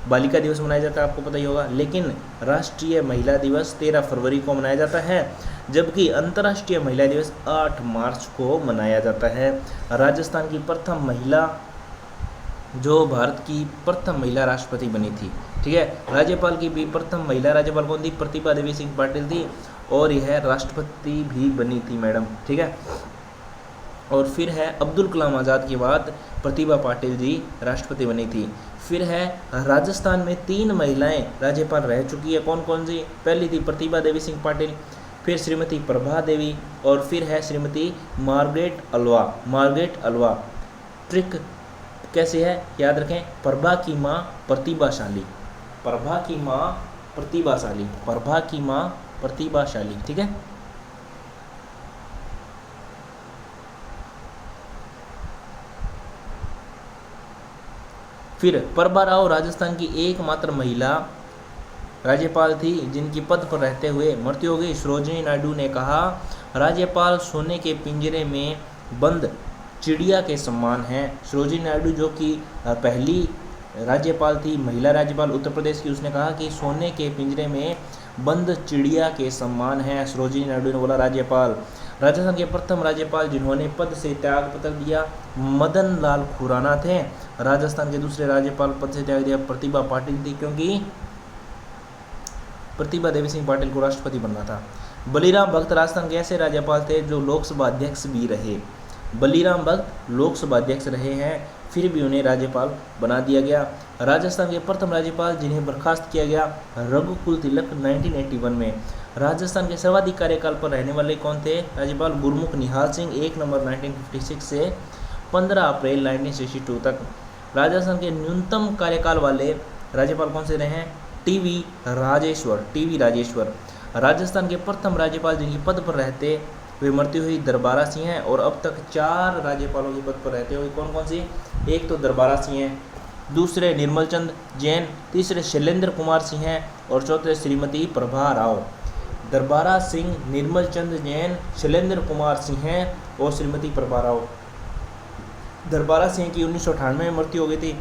बालिका दिवस मनाया जाता है, आपको पता ही होगा। लेकिन राष्ट्रीय महिला दिवस 13 फरवरी को मनाया जाता है, जबकि अंतर्राष्ट्रीय महिला दिवस 8 मार्च को मनाया जाता है। राजस्थान की प्रथम महिला, जो भारत की प्रथम महिला राष्ट्रपति बनी थी। ठीक है, राज्यपाल की भी प्रथम महिला राज्यपाल कौन थी? प्रतिभा देवी सिंह पाटिल थी, और यह राष्ट्रपति भी बनी थी मैडम। ठीक है, और फिर है अब्दुल कलाम आज़ाद के बाद प्रतिभा पाटिल जी राष्ट्रपति बनी थी। फिर है राजस्थान में 3 महिलाएं राज्यपाल रह चुकी है। कौन कौन सी? पहली थी प्रतिभा देवी सिंह पाटिल, फिर श्रीमती प्रभा देवी, और फिर है श्रीमती मार्गरेट अल्वा। ट्रिक कैसे है? याद रखें, प्रभा की माँ प्रतिभाशाली। ठीक है, फिर प्रभा राव राजस्थान की एकमात्र महिला राज्यपाल थी जिनकी पद पर रहते हुए मृत्यु हो गई। सरोजिनी नायडू ने कहा, राज्यपाल सोने के पिंजरे में बंद चिड़िया के समान है। सरोजिनी नायडू, जो कि पहली राज्यपाल थी, महिला राज्यपाल उत्तर प्रदेश की, उसने कहा कि सोने के पिंजरे में बंद चिड़िया के समान है। सरोजिनी नायडू ने बोला राज्यपाल। राजस्थान के प्रथम राज्यपाल जिन्होंने पद से त्याग पत्र दिया मदन लाल खुराना थे। राजस्थान के दूसरे राज्यपाल पद से त्याग दिया प्रतिभा पाटिल थी, क्योंकि प्रतिभा देवी सिंह पाटिल को राष्ट्रपति बनना था। बलीराम भगत राजस्थान के ऐसे राज्यपाल थे जो लोकसभा अध्यक्ष भी रहे। बलीराम भगत लोकसभा अध्यक्ष रहे हैं, फिर भी उन्हें राज्यपाल बना दिया गया। राजस्थान के प्रथम राज्यपाल जिन्हें बर्खास्त किया गया रघुकुल तिलक 1981 में। राजस्थान के सर्वाधिक कार्यकाल पर रहने वाले कौन थे? राज्यपाल गुरमुख निहाल सिंह, 1 नवंबर 1956 से 15 अप्रैल 1962 तक। राजस्थान के न्यूनतम कार्यकाल वाले राज्यपाल कौन से रहे हैं? टीवी राजेश्वर। राजस्थान के प्रथम राज्यपाल जिनकी पद पर रहते वे मृत्यु हुई दरबारा सिंह हैं, और अब तक 4 राज्यपालों की पद पर रहते हुए कौन कौन सी, एक तो दरबारा सिंह हैं, दूसरे निर्मल चंद जैन, तीसरे शैलेंद्र कुमार सिंह हैं, और चौथे श्रीमती प्रभा राव। दरबारा सिंह, निर्मल चंद जैन, शैलेंद्र कुमार सिंह हैं और श्रीमती प्रभा राव। दरबारा सिंह की 1998 में मृत्यु हो गई थी।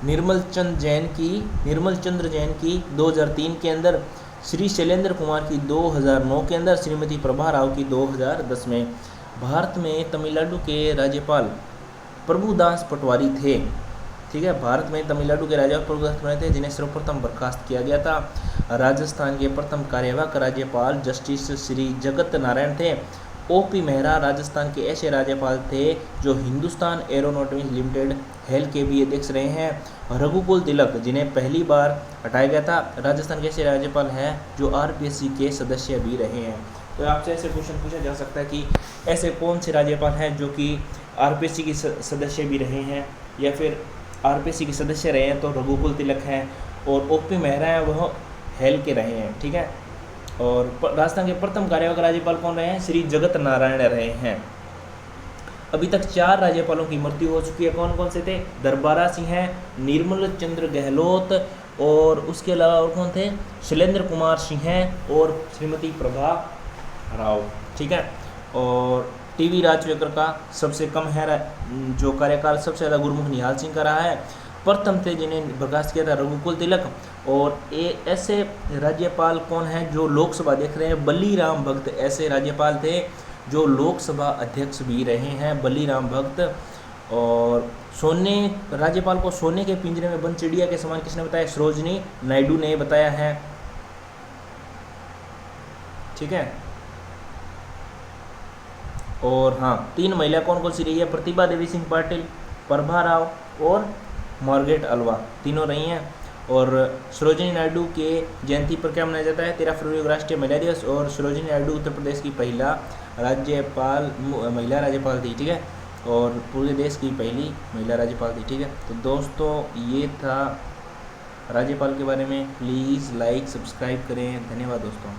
निर्मल चंद्र जैन की 2003 के अंदर, श्री शैलेंद्र कुमार की 2009 के अंदर, श्रीमती प्रभा राव की 2010 में। भारत में तमिलनाडु के राज्यपाल प्रभुदास पटवारी थे। ठीक है, भारत में तमिलनाडु के राज्यपाल प्रभुदास पटवारी थे जिन्हें सर्वप्रथम बर्खास्त किया गया था। राजस्थान के प्रथम कार्यवाहक राज्यपाल जस्टिस श्री जगत नारायण थे। ओपी मेहरा राजस्थान के ऐसे राज्यपाल थे जो हिंदुस्तान एरोनॉटिक्स लिमिटेड हेल के भी अध्यक्ष रहे हैं। रघुकुल तिलक जिन्हें पहली बार हटाया गया था, राजस्थान के ऐसे राज्यपाल हैं जो आरपीएससी के सदस्य भी रहे हैं। तो आपसे ऐसे क्वेश्चन पूछा जा सकता है कि ऐसे कौन से राज्यपाल हैं जो कि आरपीएससी के सदस्य भी रहे हैं या फिर आरपीएससी के सदस्य रहे हैं। तो रघुकुल तिलक हैं और ओपी मेहरा हैं, वह हेल के रहे हैं। ठीक है, और राजस्थान के प्रथम कार्यवाहक राज्यपाल कौन रहे हैं, श्री जगत नारायण रहे हैं। अभी तक 4 राज्यपालों की मृत्यु हो चुकी है। कौन कौन से थे, दरबारा सिंह हैं, निर्मल चंद्र गहलोत, और उसके अलावा और कौन थे, शैलेंद्र कुमार सिंह हैं और श्रीमती प्रभा राव। ठीक है, और टीवी राजचक्र का सबसे कम है जो कार्यकाल सबसे ज़्यादा गुरमुख निहाल सिंह का रहा है। प्रथम थे जिन्हें बर्खास्त किया था रघुकुल तिलक। और ऐसे राज्यपाल कौन हैं जो लोकसभा देख रहे हैं, बलीराम भगत ऐसे राज्यपाल थे जो लोकसभा अध्यक्ष भी रहे हैं, बलीराम भगत। और राज्यपाल को सोने के पिंजरे में बंद चिड़िया के समान किसने बताया, सरोजिनी नायडू ने बताया है। ठीक है, और हाँ, 3 महिला कौन कौन सी रही है, प्रतिभा देवी सिंह पाटिल, प्रभा राव और मार्गरेट अल्वा, तीनों रही हैं। और सरोजिनी नायडू के जयंती पर क्या मनाया जाता है, 13 फरवरी को राष्ट्रीय महिला दिवस। और सरोजिनी नायडू उत्तर प्रदेश की महिला राज्यपाल थी। ठीक है, और पूरे देश की पहली महिला राज्यपाल थी। ठीक है, तो दोस्तों ये था राज्यपाल के बारे में। प्लीज़ लाइक सब्सक्राइब करें। धन्यवाद दोस्तों।